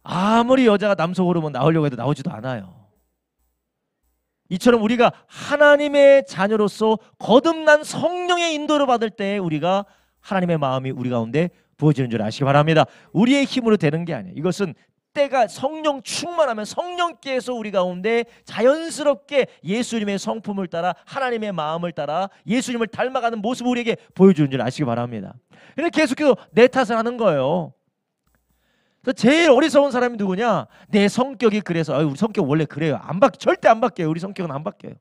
아무리 여자가 남성 호르몬 나오려고 해도 나오지도 않아요. 이처럼 우리가 하나님의 자녀로서 거듭난 성령의 인도를 받을 때 우리가 하나님의 마음이 우리 가운데 부어지는 줄 아시기 바랍니다. 우리의 힘으로 되는 게 아니에요. 이것은 때가 성령 충만하면 성령께서 우리 가운데 자연스럽게 예수님의 성품을 따라 하나님의 마음을 따라 예수님을 닮아가는 모습을 우리에게 보여주는 줄 아시기 바랍니다. 그런데 계속해서 내 탓을 하는 거예요. 그래서 제일 어리석은 사람이 누구냐? 내 성격이 그래서 우리 성격 원래 그래요. 절대 안 바뀌어요. 우리 성격은 안 바뀌어요.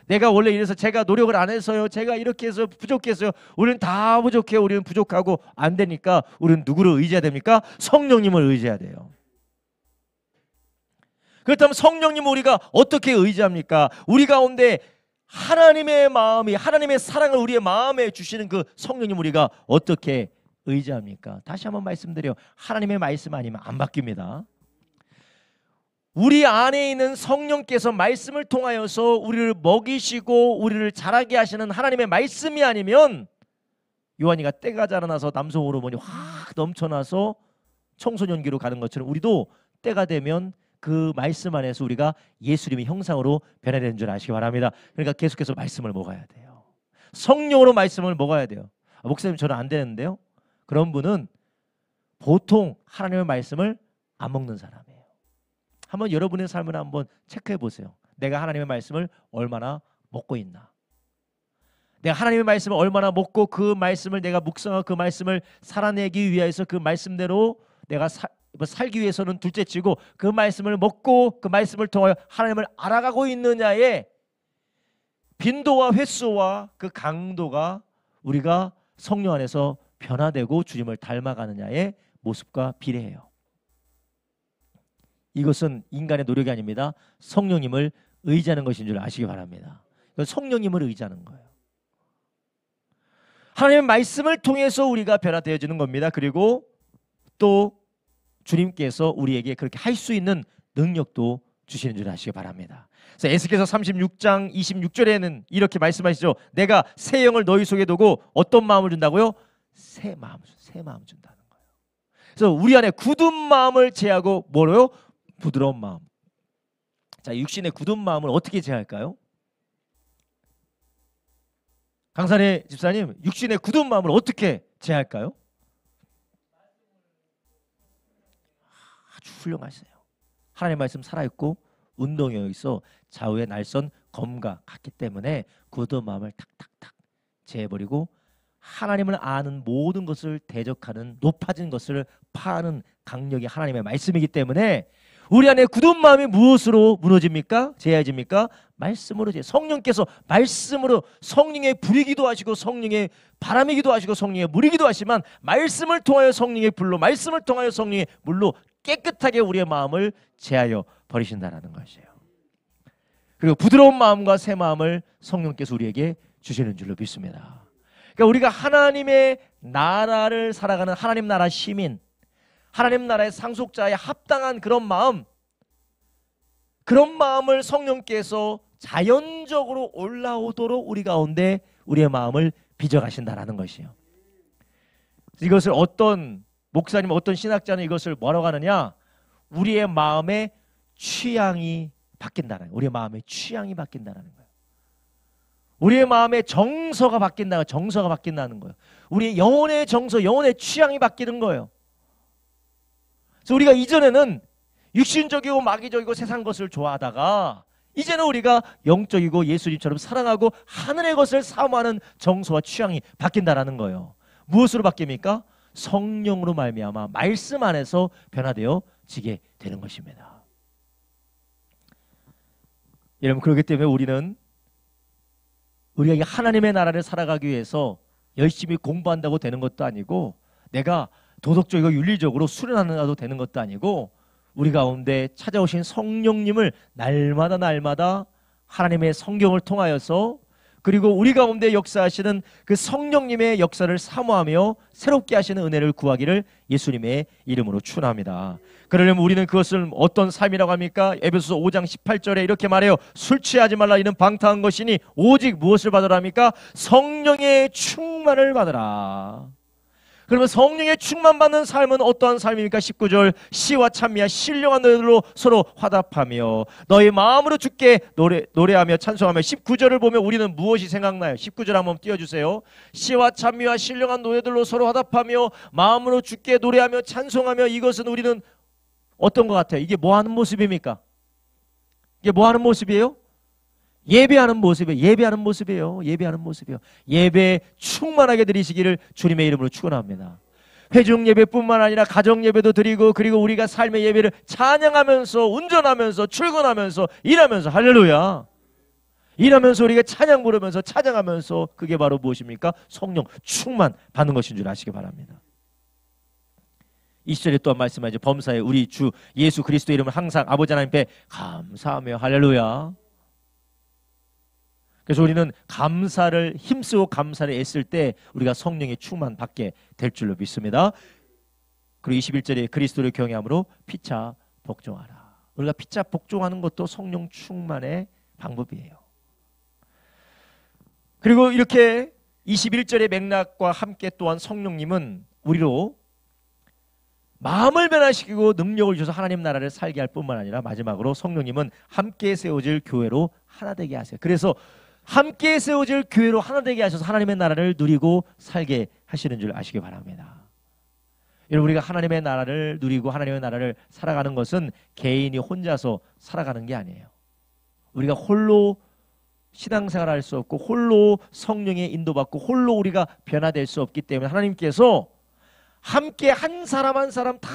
내가 원래 이래서 제가 노력을 안 해서요. 제가 이렇게 해서 부족했어요. 우리는 다 부족해요. 우리는 부족하고 안 되니까 우리는 누구를 의지해야 됩니까? 성령님을 의지해야 돼요. 그렇다면 성령님 우리가 어떻게 의지합니까? 우리 가운데 하나님의 마음이 하나님의 사랑을 우리의 마음에 주시는 그 성령님 우리가 어떻게 의지합니까? 다시 한번 말씀드려요. 하나님의 말씀 아니면 안 바뀝니다. 우리 안에 있는 성령께서 말씀을 통하여서 우리를 먹이시고 우리를 자라게 하시는 하나님의 말씀이 아니면 요한이가 때가 자라나서 남성 호르몬이 확 넘쳐나서 청소년기로 가는 것처럼 우리도 때가 되면 그 말씀 안에서 우리가 예수님의 형상으로 변해야 되는 줄 아시기 바랍니다. 그러니까 계속해서 말씀을 먹어야 돼요. 성령으로 말씀을 먹어야 돼요. 목사님 저는 안 되는데요. 그런 분은 보통 하나님의 말씀을 안 먹는 사람이에요. 한번 여러분의 삶을 한번 체크해 보세요. 내가 하나님의 말씀을 얼마나 먹고 있나. 내가 하나님의 말씀을 얼마나 먹고 그 말씀을 내가 묵상하고 그 말씀을 살아내기 위해서 그 말씀대로 내가 살기 위해서는 둘째치고 그 말씀을 먹고 그 말씀을 통하여 하나님을 알아가고 있느냐의 빈도와 횟수와 그 강도가 우리가 성령 안에서 변화되고 주님을 닮아가느냐의 모습과 비례해요. 이것은 인간의 노력이 아닙니다. 성령님을 의지하는 것인 줄 아시기 바랍니다. 성령님을 의지하는 거예요. 하나님의 말씀을 통해서 우리가 변화되어지는 겁니다. 그리고 또 주님께서 우리에게 그렇게 할 수 있는 능력도 주시는 줄 아시기 바랍니다. 그래서 에스겔서 36장 26절에는 이렇게 말씀하시죠. 내가 새 영을 너희 속에 두고 어떤 마음을 준다고요? 새 마음을 준다는 거예요. 그래서 우리 안에 굳은 마음을 제하고 뭐로요? 부드러운 마음. 자, 육신의 굳은 마음을 어떻게 제할까요? 강산의 집사님, 육신의 굳은 마음을 어떻게 제할까요? 아주 훌륭하세요. 하나님의 말씀 살아있고 운동에 있어 좌우의 날선 검과 같기 때문에 굳은 마음을 탁탁탁 제해버리고 하나님을 아는 모든 것을 대적하는 높아진 것을 파하는 강력이 하나님의 말씀이기 때문에 우리 안에 굳은 마음이 무엇으로 무너집니까? 제해집니까? 말씀으로 성령께서 말씀으로 성령의 불이기도 하시고 성령의 바람이기도 하시고 성령의 물이기도 하시지만 말씀을 통하여 성령의 불로 말씀을 통하여 성령의 물로 깨끗하게 우리의 마음을 제하여 버리신다라는 것이에요. 그리고 부드러운 마음과 새 마음을 성령께서 우리에게 주시는 줄로 믿습니다. 그러니까 우리가 하나님의 나라를 살아가는 하나님 나라 시민, 하나님 나라의 상속자에 합당한 그런 마음을 성령께서 자연적으로 올라오도록 우리 가운데 우리의 마음을 빚어가신다라는 것이에요. 이것을 어떤 목사님, 어떤 신학자는 이것을 뭐라고 하느냐? 우리의 마음의 취향이 바뀐다는 거예요. 우리의 마음의 취향이 바뀐다는 거예요. 우리의 마음의 정서가 바뀐다는 거예요. 우리의 영혼의 정서, 영혼의 취향이 바뀌는 거예요. 그래서 우리가 이전에는 육신적이고 마귀적이고 세상 것을 좋아하다가 이제는 우리가 영적이고 예수님처럼 사랑하고 하늘의 것을 사모하는 정서와 취향이 바뀐다라는 거예요. 무엇으로 바뀝니까? 성령으로 말미암아 말씀 안에서 변화되어지게 되는 것입니다. 여러분, 그렇기 때문에 우리가 하나님의 나라를 살아가기 위해서 열심히 공부한다고 되는 것도 아니고 내가 도덕적이고 윤리적으로 수련한다고 되는 것도 아니고 우리 가운데 찾아오신 성령님을 날마다 하나님의 성경을 통하여서 그리고 우리 가운데 역사하시는 그 성령님의 역사를 사모하며 새롭게 하시는 은혜를 구하기를 예수님의 이름으로 축원합니다. 그러려면 우리는 그것을 어떤 삶이라고 합니까? 에베소서 5장 18절에 이렇게 말해요. 술 취하지 말라. 이는 방탕한 것이니 오직 무엇을 받으라 합니까? 성령의 충만을 받으라. 그러면 성령의 충만받는 삶은 어떠한 삶입니까? 19절 시와 찬미와 신령한 노래들로 서로 화답하며 너희 마음으로 주께 노래하며 찬송하며 19절을 보면 우리는 무엇이 생각나요? 19절 한번 띄워주세요. 시와 찬미와 신령한 노래들로 서로 화답하며 마음으로 주께 노래하며 찬송하며 이것은 우리는 어떤 것 같아요? 이게 뭐 하는 모습입니까? 이게 뭐 하는 모습이에요? 예배하는 모습이에요. 예배 충만하게 드리시기를 주님의 이름으로 축원합니다. 회중 예배뿐만 아니라 가정 예배도 드리고 그리고 우리가 삶의 예배를 찬양하면서 운전하면서 출근하면서 일하면서 할렐루야. 일하면서 우리가 찬양 부르면서 찬양하면서 그게 바로 무엇입니까? 성령 충만 받는 것인 줄 아시기 바랍니다. 20절에 또한 말씀하죠. 범사에 우리 주 예수 그리스도 이름을 항상 아버지 하나님께 감사하며 할렐루야. 그래서 우리는 감사를 힘쓰고 감사를 애쓸 때 우리가 성령의 충만 받게 될 줄로 믿습니다. 그리고 21절에 그리스도를 경외함으로 피차 복종하라. 우리가 피차 복종하는 것도 성령 충만의 방법이에요. 그리고 이렇게 21절의 맥락과 함께 또한 성령님은 우리로 마음을 변화시키고 능력을 주셔서 하나님 나라를 살게 할 뿐만 아니라 마지막으로 성령님은 함께 세워질 교회로 하나 되게 하세요. 그래서 함께 세워질 교회로 하나 되게 하셔서 하나님의 나라를 누리고 살게 하시는 줄 아시기 바랍니다. 여러분, 우리가 하나님의 나라를 누리고 하나님의 나라를 살아가는 것은 개인이 혼자서 살아가는 게 아니에요. 우리가 홀로 신앙생활을 할 수 없고 홀로 성령의 인도받고 홀로 우리가 변화될 수 없기 때문에 하나님께서 함께 한 사람 한 사람 다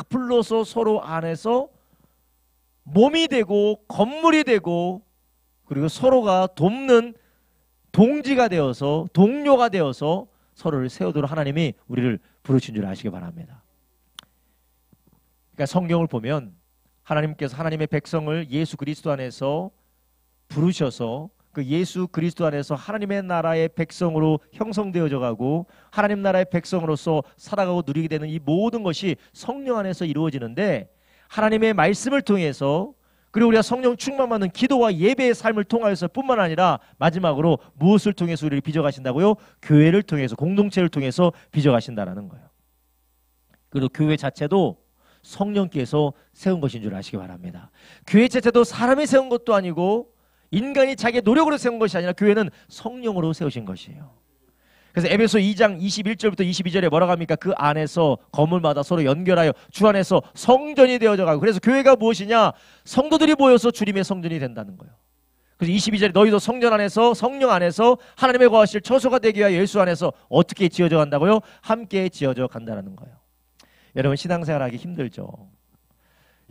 불러서 서로 안에서 몸이 되고 건물이 되고 그리고 서로가 돕는 동지가 되어서 동료가 되어서 서로를 세우도록 하나님이 우리를 부르신 줄 아시기 바랍니다. 그러니까 성경을 보면 하나님께서 하나님의 백성을 예수 그리스도 안에서 부르셔서 그 예수 그리스도 안에서 하나님의 나라의 백성으로 형성되어져 가고 하나님 나라의 백성으로서 살아가고 누리게 되는 이 모든 것이 성령 안에서 이루어지는데 하나님의 말씀을 통해서 그리고 우리가 성령 충만받는 기도와 예배의 삶을 통하여서 뿐만 아니라 마지막으로 무엇을 통해서 우리를 빚어가신다고요? 교회를 통해서 공동체를 통해서 빚어가신다는 거예요. 그리고 교회 자체도 성령께서 세운 것인 줄 아시기 바랍니다. 교회 자체도 사람이 세운 것도 아니고 인간이 자기의 노력으로 세운 것이 아니라 교회는 성령으로 세우신 것이에요. 그래서 에베소 2장 21절부터 22절에 뭐라고 합니까? 그 안에서 건물마다 서로 연결하여 주 안에서 성전이 되어져 가고, 그래서 교회가 무엇이냐? 성도들이 모여서 주님의 성전이 된다는 거예요. 그래서 22절에 너희도 성전 안에서, 성령 안에서 하나님의 거하실 처소가 되기 위하여 예수 안에서 어떻게 지어져 간다고요? 함께 지어져 간다는 거예요. 여러분, 신앙생활하기 힘들죠.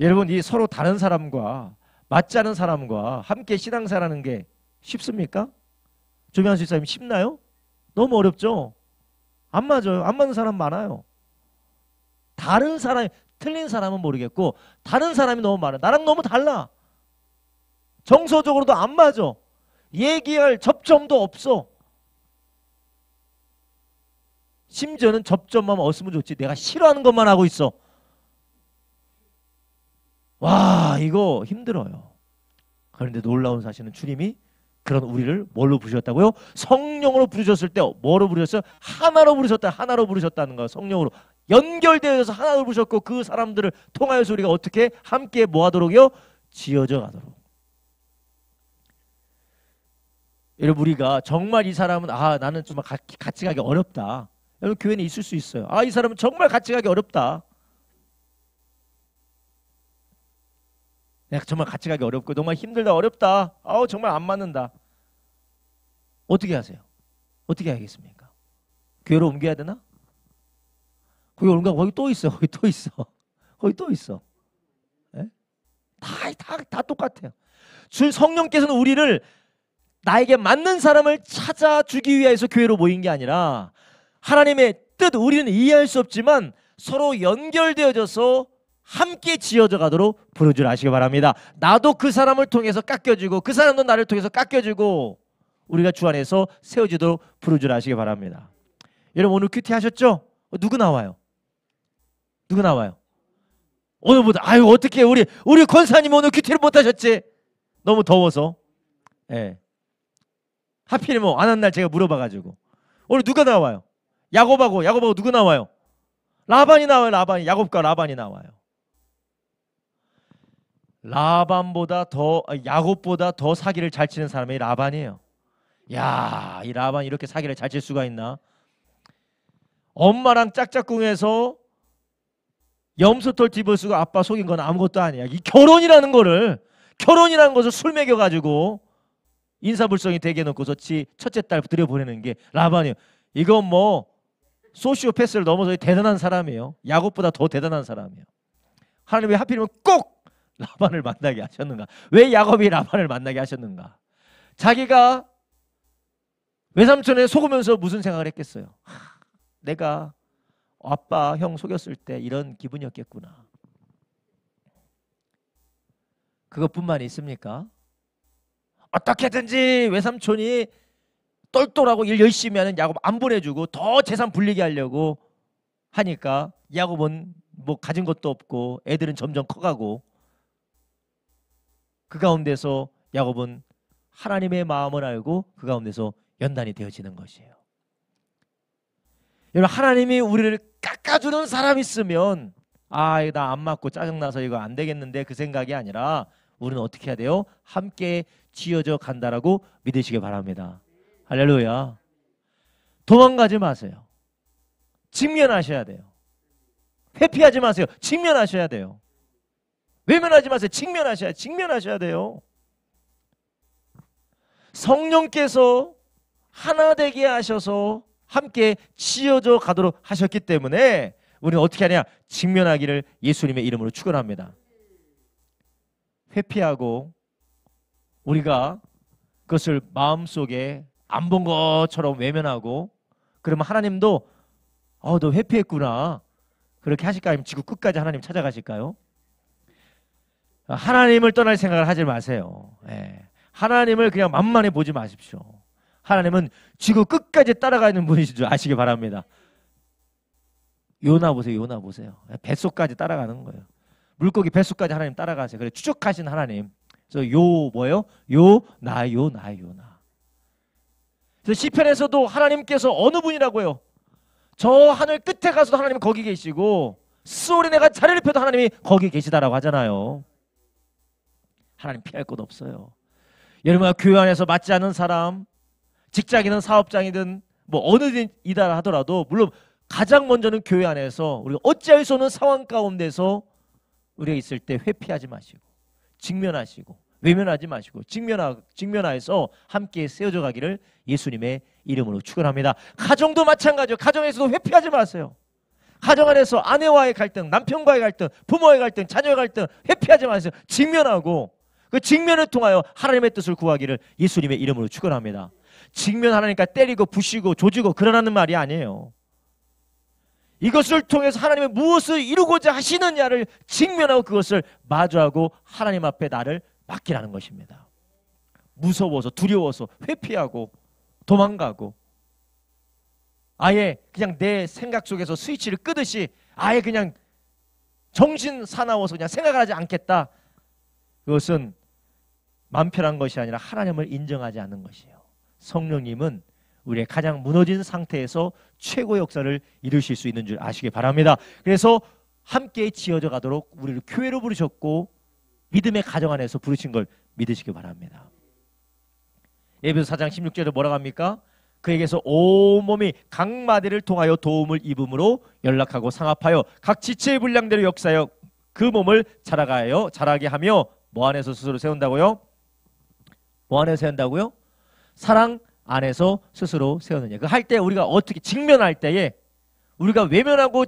여러분, 이 서로 다른 사람과 맞지 않은 사람과 함께 신앙생활하는 게 쉽습니까? 조명한 집사님, 쉽나요? 너무 어렵죠? 안 맞아요. 안 맞는 사람 많아요. 다른 사람이, 틀린 사람은 모르겠고 다른 사람이 너무 많아. 나랑 너무 달라. 정서적으로도 안 맞아. 얘기할 접점도 없어. 심지어는 접점만 없으면 좋지, 내가 싫어하는 것만 하고 있어. 와, 이거 힘들어요. 그런데 놀라운 사실은 주님이 그런 우리를 뭘로 부르셨다고요? 성령으로 부르셨을 때 뭐로 부르셨어요? 하나로 부르셨다. 하나로 부르셨다는 거예요. 성령으로 연결되어서 하나로 부르셨고, 그 사람들을 통하여서 우리가 어떻게 함께 뭐 하도록요? 지어져 가도록. 여러분, 우리가 정말 이 사람은 나는 정말 같이 가기 어렵다. 여러분, 교회는 있을 수 있어요. 이 사람은 정말 같이 가기 어렵다. 내가 정말 같이 가기 어렵고 정말 힘들다, 어렵다. 정말 안 맞는다. 어떻게 하세요? 어떻게 하겠습니까? 교회로 옮겨야 되나? 거기 옮겨, 거기 또 있어. 거기 또 있어. 거기 또 있어. 네? 다 똑같아요. 주 성령께서는 우리를 나에게 맞는 사람을 찾아주기 위해서 교회로 모인 게 아니라, 하나님의 뜻, 우리는 이해할 수 없지만 서로 연결되어져서 함께 지어져 가도록 부르줄 아시기 바랍니다. 나도 그 사람을 통해서 깎여지고 그 사람도 나를 통해서 깎여지고 우리가 주 안에서 세워지도록 부르줄 아시기 바랍니다. 여러분, 오늘 큐티 하셨죠? 누구 나와요? 누구 나와요? 오늘보다 어떻게 우리 권사님 오늘 큐티를 못 하셨지? 너무 더워서. 예. 하필 안 한 날 제가 물어봐가지고. 오늘 누가 나와요? 야곱하고 누구 나와요? 라반이 나와요. 라반이. 야곱과 라반이 나와요. 야곱보다 더 사기를 잘 치는 사람이 라반이에요. 야, 이 라반이 이렇게 사기를 잘 칠 수가 있나? 엄마랑 짝짝꿍해서 염소털 뒤집어 쓰고 아빠 속인 건 아무것도 아니야. 이 결혼이라는 것을 술 먹여가지고 인사불성이 되게 놓고서 첫째 딸 들여보내는 게 라반이에요. 이건 소시오패스를 넘어서 대단한 사람이에요. 야곱보다 더 대단한 사람이에요. 하나님 왜 하필이면 꼭 라반을 만나게 하셨는가? 왜 야곱이 라반을 만나게 하셨는가? 자기가 외삼촌에 속으면서 무슨 생각을 했겠어요? 내가 아빠, 형 속였을 때 이런 기분이었겠구나. 그것뿐만 있습니까? 어떻게든지 외삼촌이 똘똘하고 일 열심히 하는 야곱 안 보내주고 더 재산 불리게 하려고 하니까 야곱은 가진 것도 없고 애들은 점점 커가고, 그 가운데서 야곱은 하나님의 마음을 알고 그 가운데서 연단이 되어지는 것이에요. 여러분, 하나님이 우리를 깎아주는 사람 있으면 나 안 맞고 짜증나서 이거 안 되겠는데 그 생각이 아니라 우리는 어떻게 해야 돼요? 함께 지어져 간다라고 믿으시기 바랍니다. 할렐루야. 도망가지 마세요. 직면하셔야 돼요. 회피하지 마세요. 직면하셔야 돼요. 외면하지 마세요. 직면하셔야 돼요. 성령께서 하나 되게 하셔서 함께 지어져 가도록 하셨기 때문에 우리는 어떻게 하냐? 직면하기를 예수님의 이름으로 축원합니다. 회피하고 우리가 그것을 마음속에 안 본 것처럼 외면하고 그러면 하나님도 너 회피했구나 그렇게 하실까요? 아니면 지구 끝까지 하나님 찾아가실까요? 하나님을 떠날 생각을 하지 마세요. 하나님을 그냥 만만히 보지 마십시오. 하나님은 지구 끝까지 따라가는 분이신 줄 아시기 바랍니다. 요나 보세요. 뱃속까지 따라가는 거예요. 물고기 뱃속까지 하나님 따라가세요. 그래, 추적하신 하나님. 그래서 요나. 그래서 시편에서도 하나님께서 어느 분이라고요? 저 하늘 끝에 가서도 하나님 거기 계시고 스올에 내가 자리를 펴도 하나님이 거기 계시다라고 하잖아요. 하나님 피할 곳 없어요. 여러분, 교회 안에서 맞지 않는 사람, 직장이든 사업장이든 뭐 어느 이다 하더라도 물론 가장 먼저는 교회 안에서 우리가 어찌할 수 없는 상황 가운데서 우리가 있을 때 회피하지 마시고 직면하시고 외면하지 마시고 직면하여서 함께 세워져 가기를 예수님의 이름으로 축원합니다. 가정도 마찬가지요. 가정에서도 회피하지 마세요. 가정 안에서 아내와의 갈등, 남편과의 갈등, 부모와의 갈등, 자녀의 갈등 회피하지 마세요. 직면하고 그 직면을 통하여 하나님의 뜻을 구하기를 예수님의 이름으로 축원합니다. 직면하니까 때리고 부시고 조지고 그러라는 말이 아니에요. 이것을 통해서 하나님의 무엇을 이루고자 하시느냐를 직면하고 그것을 마주하고 하나님 앞에 나를 맡기라는 것입니다. 무서워서 두려워서 회피하고 도망가고 아예 그냥 내 생각 속에서 스위치를 끄듯이 아예 그냥 정신 사나워서 그냥 생각을 하지 않겠다. 그것은 마음 편한 것이 아니라 하나님을 인정하지 않는 것이에요. 성령님은 우리의 가장 무너진 상태에서 최고의 역사를 이루실 수 있는 줄 아시기 바랍니다. 그래서 함께 지어져 가도록 우리를 교회로 부르셨고 믿음의 가정 안에서 부르신 걸 믿으시기 바랍니다. 에베소 4장 16절에 뭐라고 합니까? 그에게서 온몸이 각 마디를 통하여 도움을 입음으로 연락하고 상합하여 각 지체의 분량대로 역사하여 그 몸을 자라게 하며 뭐 안에서 스스로 세운다고요? 뭐 안에서 세운다고요? 사랑 안에서 스스로 세우느냐. 그 할 때 우리가 어떻게 직면할 때에 우리가 외면하고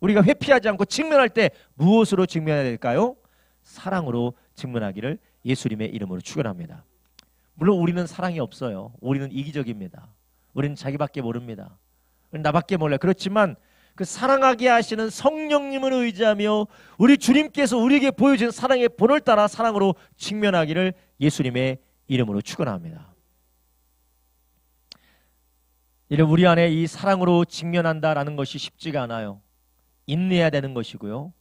우리가 회피하지 않고 직면할 때 무엇으로 직면해야 될까요? 사랑으로 직면하기를 예수님의 이름으로 축원합니다. 물론 우리는 사랑이 없어요. 우리는 이기적입니다. 우리는 자기밖에 모릅니다. 나밖에 몰라요. 그렇지만 그 사랑하게 하시는 성령님을 의지하며 우리 주님께서 우리에게 보여준 사랑의 본을 따라 사랑으로 직면하기를 예수님의 이름으로 축원합니다. 이런 우리 안에 이 사랑으로 직면한다라는 것이 쉽지가 않아요. 인내해야 되는 것이고요.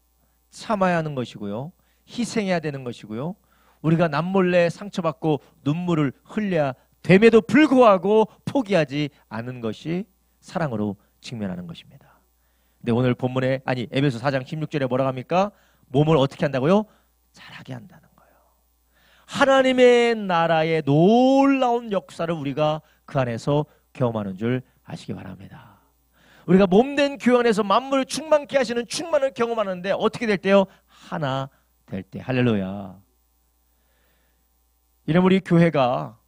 참아야 하는 것이고요. 희생해야 되는 것이고요. 우리가 남몰래 상처받고 눈물을 흘려야 됨에도 불구하고 포기하지 않는 것이 사랑으로 직면하는 것입니다. 근데 오늘 본문에 에베소 4장 16절에 뭐라고 합니까? 몸을 어떻게 한다고요? 자라게 한다는 거예요. 하나님의 나라의 놀라운 역사를 우리가 그 안에서 경험하는 줄 아시기 바랍니다. 우리가 몸된 교회 안에서 만물을 충만케 하시는 충만을 경험하는데 어떻게 될 때요? 하나 될 때. 할렐루야. 이런 우리 교회가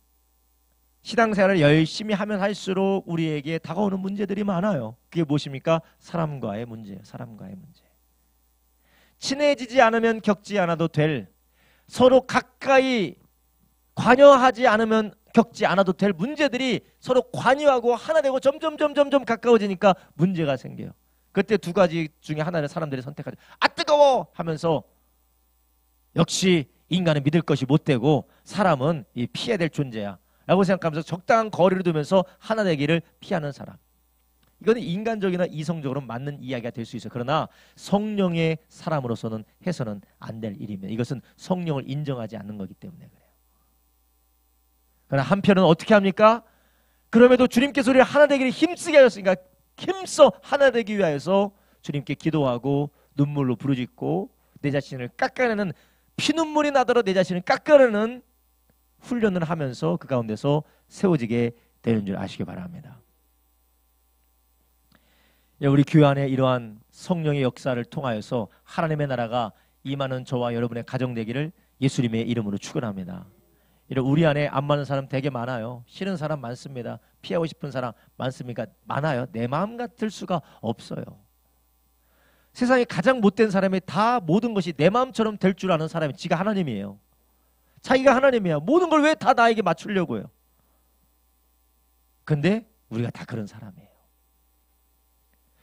신앙생활을 열심히 하면 할수록 우리에게 다가오는 문제들이 많아요. 그게 무엇입니까? 사람과의 문제예요. 사람과의 문제. 친해지지 않으면 겪지 않아도 될, 서로 가까이 관여하지 않으면 겪지 않아도 될 문제들이 서로 관여하고 하나 되고 점점 가까워지니까 문제가 생겨요. 그때 두 가지 중에 하나를 사람들이 선택하죠. 아 뜨거워 하면서 역시 인간은 믿을 것이 못 되고 사람은 피해야 될 존재야 라고 생각하면서 적당한 거리를 두면서 하나 되기를 피하는 사람. 이거는 인간적이나 이성적으로 맞는 이야기가 될 수 있어요. 그러나 성령의 사람으로서는 해서는 안 될 일입니다. 이것은 성령을 인정하지 않는 거기 때문에 그래요. 그러나 한편은 어떻게 합니까? 그럼에도 주님께서 우리를 하나 되기를 힘쓰게 하셨으니까 힘써 하나 되기 위하여서 주님께 기도하고 눈물로 부르짖고 내 자신을 깎아내는, 피눈물이 나더라도 내 자신을 깎아내는 훈련을 하면서 그 가운데서 세워지게 되는 줄 아시기 바랍니다. 우리 교회 안에 이러한 성령의 역사를 통하여서 하나님의 나라가 임하는 저와 여러분의 가정 되기를 예수님의 이름으로 축원합니다. 이런 우리 안에 안 맞는 사람 되게 많아요. 싫은 사람 많습니다. 피하고 싶은 사람 많습니까? 많아요. 내 마음 같을 수가 없어요. 세상에 가장 못된 사람이 다 모든 것이 내 마음처럼 될 줄 아는 사람이 지가 하나님이에요. 자기가 하나님이야. 모든 걸 왜 다 나에게 맞추려고 해요. 근데 우리가 다 그런 사람이에요.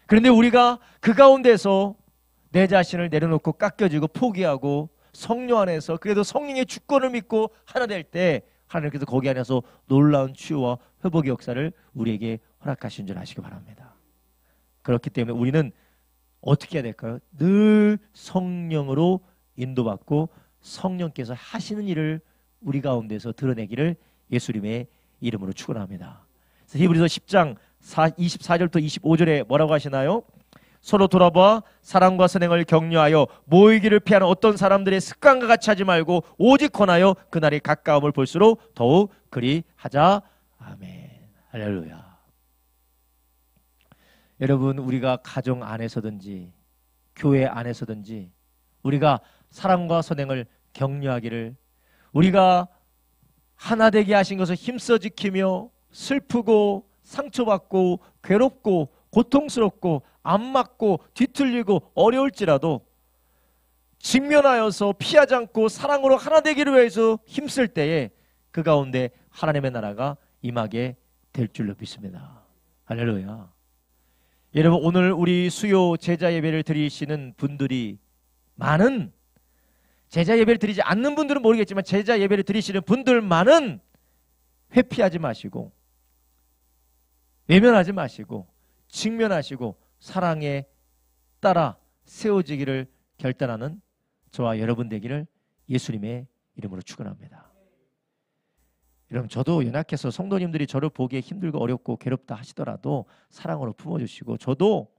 그런데 우리가 그 가운데서 내 자신을 내려놓고 깎여지고 포기하고 성령 안에서 그래도 성령의 주권을 믿고 하나 될 때 하나님께서 거기 안에서 놀라운 치유와 회복의 역사를 우리에게 허락하신 줄 아시기 바랍니다. 그렇기 때문에 우리는 어떻게 해야 될까요? 늘 성령으로 인도받고 성령께서 하시는 일을 우리 가운데서 드러내기를 예수님의 이름으로 축원합니다. 히브리서 10장 24절부터 25절에 뭐라고 하시나요? 서로 돌아봐 사랑과 선행을 격려하여 모이기를 피하는 어떤 사람들의 습관과 같이 하지 말고 오직 권하여 그날이 가까움을 볼수록 더욱 그리 하자. 아멘. 할렐루야. 여러분, 우리가 가정 안에서든지 교회 안에서든지 우리가 사랑과 선행을 격려하기를, 우리가 하나 되게 하신 것을 힘써 지키며 슬프고 상처받고 괴롭고 고통스럽고 안 맞고 뒤틀리고 어려울지라도 직면하여서 피하지 않고 사랑으로 하나 되기를 위해서 힘쓸 때에 그 가운데 하나님의 나라가 임하게 될 줄로 믿습니다. 할렐루야. 여러분, 오늘 우리 수요 제자 예배를 드리시는 분들이 많은, 제자 예배를 드리지 않는 분들은 모르겠지만 제자 예배를 드리시는 분들만은 회피하지 마시고 외면하지 마시고 직면하시고 사랑에 따라 세워지기를 결단하는 저와 여러분 되기를 예수님의 이름으로 축원합니다. 여러분, 저도 연약해서 성도님들이 저를 보기에 힘들고 어렵고 괴롭다 하시더라도 사랑으로 품어주시고, 저도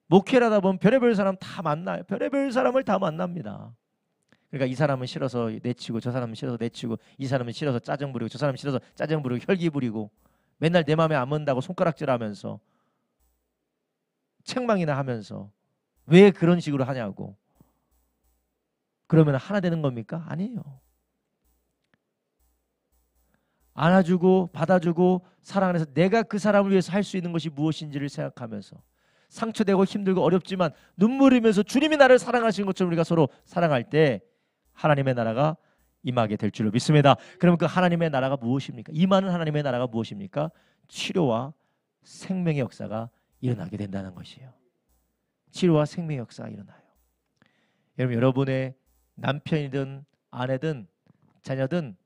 목회를 하다 보면 별의별 사람 다 만나요. 별의별 사람을 다 만납니다. 그러니까 이 사람은 싫어서 내치고 저 사람은 싫어서 내치고, 이 사람은 싫어서 짜증 부리고 저 사람은 싫어서 짜증 부리고 혈기 부리고, 맨날 내 마음에 안 문다고 손가락질하면서 책망이나 하면서 왜 그런 식으로 하냐고. 그러면 하나 되는 겁니까? 아니에요. 안아주고 받아주고 사랑 안에서 내가 그 사람을 위해서 할 수 있는 것이 무엇인지를 생각하면서, 상처되고 힘들고 어렵지만 눈물 흘리면서 주님이 나를 사랑하시는 것처럼 우리가 서로 사랑할 때 하나님의 나라가 임하게 될 줄로 믿습니다. 그러면 그 하나님의 나라가 무엇입니까? 임하는 하나님의 나라가 무엇입니까? 치료와 생명의 역사가 일어나게 된다는 것이에요. 치료와 생명의 역사가 일어나요. 여러분, 여러분의 남편이든 아내든 자녀든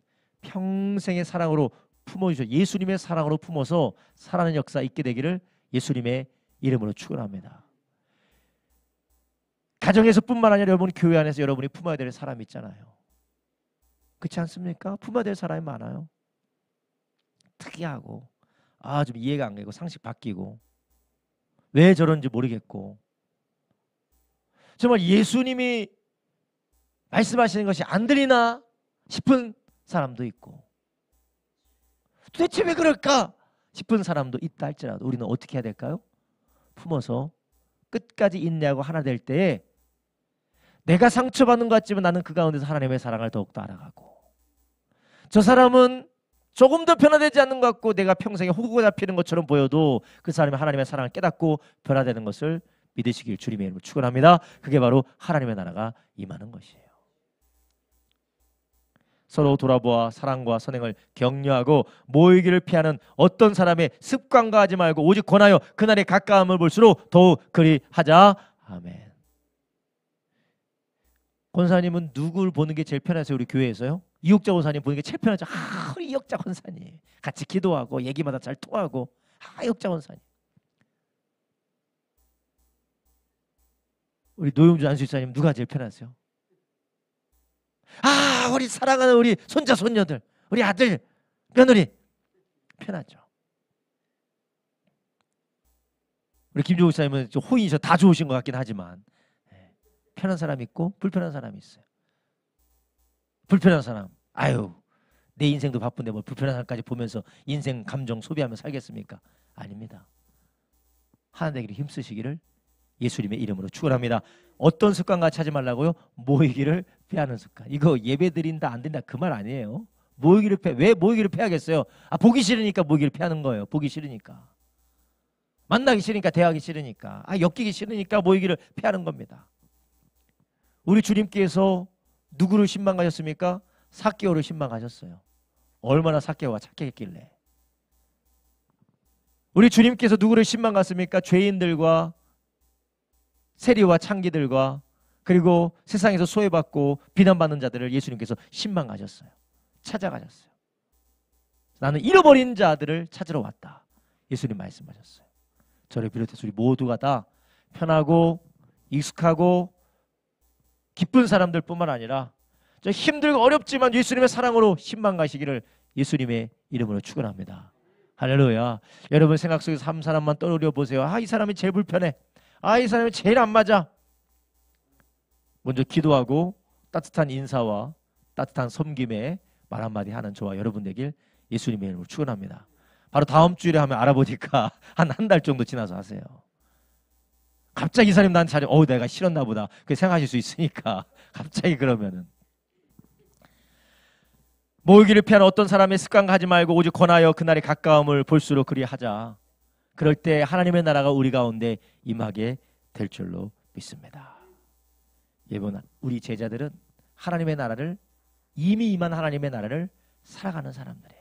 평생의 사랑으로 품어주셔, 예수님의 사랑으로 품어서 살아가는 역사 있게 되기를 예수님의 이름으로 축원합니다. 가정에서 뿐만 아니라 여러분 교회 안에서 여러분이 품어야 될 사람이 있잖아요. 그렇지 않습니까? 품어야 될 사람이 많아요. 특이하고 좀 이해가 안 가고 상식 바뀌고 왜 저런지 모르겠고, 정말 예수님이 말씀하시는 것이 안 들리나 싶은 사람도 있고, 도대체 왜 그럴까 싶은 사람도 있다 할지라도 우리는 어떻게 해야 될까요? 품어서 끝까지 인내하고 하나 될 때에 내가 상처받는 것 같지만 나는 그 가운데서 하나님의 사랑을 더욱더 알아가고, 저 사람은 조금 더 변화되지 않는 것 같고 내가 평생에 호구가 잡히는 것처럼 보여도 그 사람이 하나님의 사랑을 깨닫고 변화되는 것을 믿으시길 주님의 이름으로 축원합니다. 그게 바로 하나님의 나라가 임하는 것이에요. 서로 돌아보아 사랑과 선행을 격려하고 모이기를 피하는 어떤 사람의 습관과 하지 말고 오직 권하여 그날의 가까움을 볼수록 더욱 그리하자. 아멘. 권사님은 누구를 보는 게 제일 편하세요? 우리 교회에서요? 이옥자 권사님 보는 게 제일 편하죠. 우리 이옥자 권사님 같이 기도하고 얘기마다 잘 통하고, 이옥자 권사님. 우리 노용주 안수집사님 누가 제일 편하세요? 우리 사랑하는 우리 손자 손녀들, 우리 아들 며느리 편하죠. 우리 김종국 사님은 호인이셔 다 좋으신 것 같긴 하지만 편한 사람이 있고 불편한 사람이 있어요. 불편한 사람, 내 인생도 바쁜데 뭘 불편한 사람까지 보면서 인생 감정 소비하며 살겠습니까? 아닙니다. 하나 되기를 힘쓰시기를 예수님의 이름으로 축원합니다. 어떤 습관 같이 하지 말라고요? 모이기를 피하는 습관. 이거 예배 드린다 안 된다 그 말 아니에요. 모이기를 왜 모이기를 피하겠어요? 보기 싫으니까 모이기를 피하는 거예요. 보기 싫으니까, 만나기 싫으니까, 대하기 싫으니까, 엮이기 싫으니까 모이기를 피하는 겁니다. 우리 주님께서 누구를 신망하셨습니까? 삭개오를 신망하셨어요. 얼마나 삭개오가 착했길래. 우리 주님께서 누구를 신망하셨습니까? 죄인들과 세리와 창기들과 그리고 세상에서 소외받고 비난받는 자들을 예수님께서 신망하셨어요. 찾아가셨어요. 나는 잃어버린 자들을 찾으러 왔다. 예수님 말씀하셨어요. 저를 비롯해서 우리 모두가 다 편하고 익숙하고 기쁜 사람들 뿐만 아니라 저 힘들고 어렵지만 예수님의 사랑으로 신망 가시기를 예수님의 이름으로 축원합니다. 할렐루야. 여러분 생각 속에서 한 사람만 떠올려 보세요. 이 사람이 제일 불편해. 이 사람이 제일 안 맞아. 먼저 기도하고 따뜻한 인사와 따뜻한 섬김에 말 한마디 하는 저와 여러분 되길 예수님의 이름으로 축원합니다. 바로 다음 주일에 하면 알아보니까 한 달 정도 지나서 하세요. 갑자기 이 사람이 나한테 잘해. 내가 싫었나 보다. 그렇게 생각하실 수 있으니까. 갑자기 그러면은. 모이기를 피하는 어떤 사람의 습관과 하지 말고 오직 권하여 그날의 가까움을 볼수록 그리하자. 그럴 때 하나님의 나라가 우리 가운데 임하게 될 줄로 믿습니다. 여러분, 우리 제자들은 하나님의 나라를, 이미 임한 하나님의 나라를 살아가는 사람들이에요.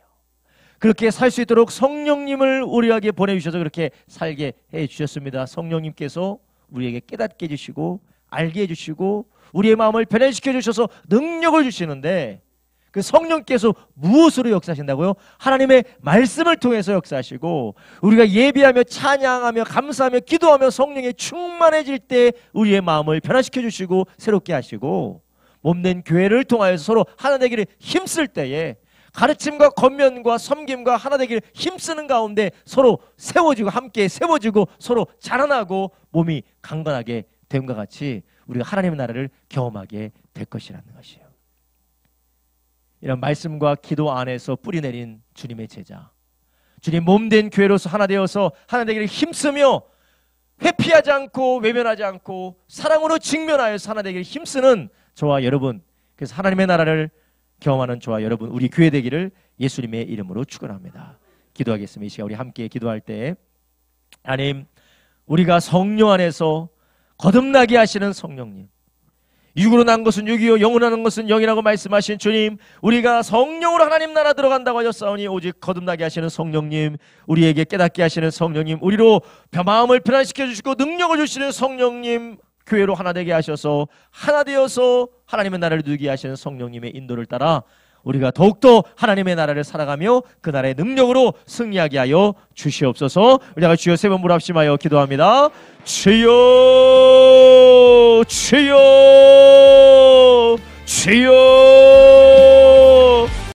그렇게 살 수 있도록 성령님을 우리에게 보내주셔서 그렇게 살게 해주셨습니다. 성령님께서 우리에게 깨닫게 해주시고 알게 해주시고 우리의 마음을 변화시켜 주셔서 능력을 주시는데, 그 성령께서 무엇으로 역사하신다고요? 하나님의 말씀을 통해서 역사하시고, 우리가 예배하며 찬양하며 감사하며 기도하며 성령에 충만해질 때 우리의 마음을 변화시켜 주시고 새롭게 하시고, 몸된 교회를 통하여서 서로 하나 되기를 힘쓸 때에 가르침과 권면과 섬김과 하나 되기를 힘쓰는 가운데 서로 세워지고 함께 세워지고 서로 자라나고 몸이 강건하게 됨과 같이 우리가 하나님의 나라를 경험하게 될 것이라는 것이에요. 이런 말씀과 기도 안에서 뿌리내린 주님의 제자, 주님 몸된 교회로서 하나 되어서 하나 되기를 힘쓰며 회피하지 않고 외면하지 않고 사랑으로 직면하여서 하나 되기를 힘쓰는 저와 여러분, 그래서 하나님의 나라를 경험하는 저와 여러분, 우리 교회 되기를 예수님의 이름으로 축원합니다. 기도하겠습니다. 이 시간 우리 함께 기도할 때, 하나님, 우리가 성령 안에서 거듭나게 하시는 성령님, 육으로 난 것은 육이요 영으로 나는 것은 영이라고 말씀하신 주님, 우리가 성령으로 하나님 나라 들어간다고 하셨사오니 오직 거듭나게 하시는 성령님, 우리에게 깨닫게 하시는 성령님, 우리로 마음을 변화시켜 주시고 능력을 주시는 성령님, 교회로 하나 되게 하셔서 하나 되어서 하나님의 나라를 누리게 하시는 성령님의 인도를 따라 우리가 더욱더 하나님의 나라를 살아가며 그 나라의 능력으로 승리하게 하여 주시옵소서. 우리가 주여 세 번 부릅심하여 기도합니다. 주여 주여 주여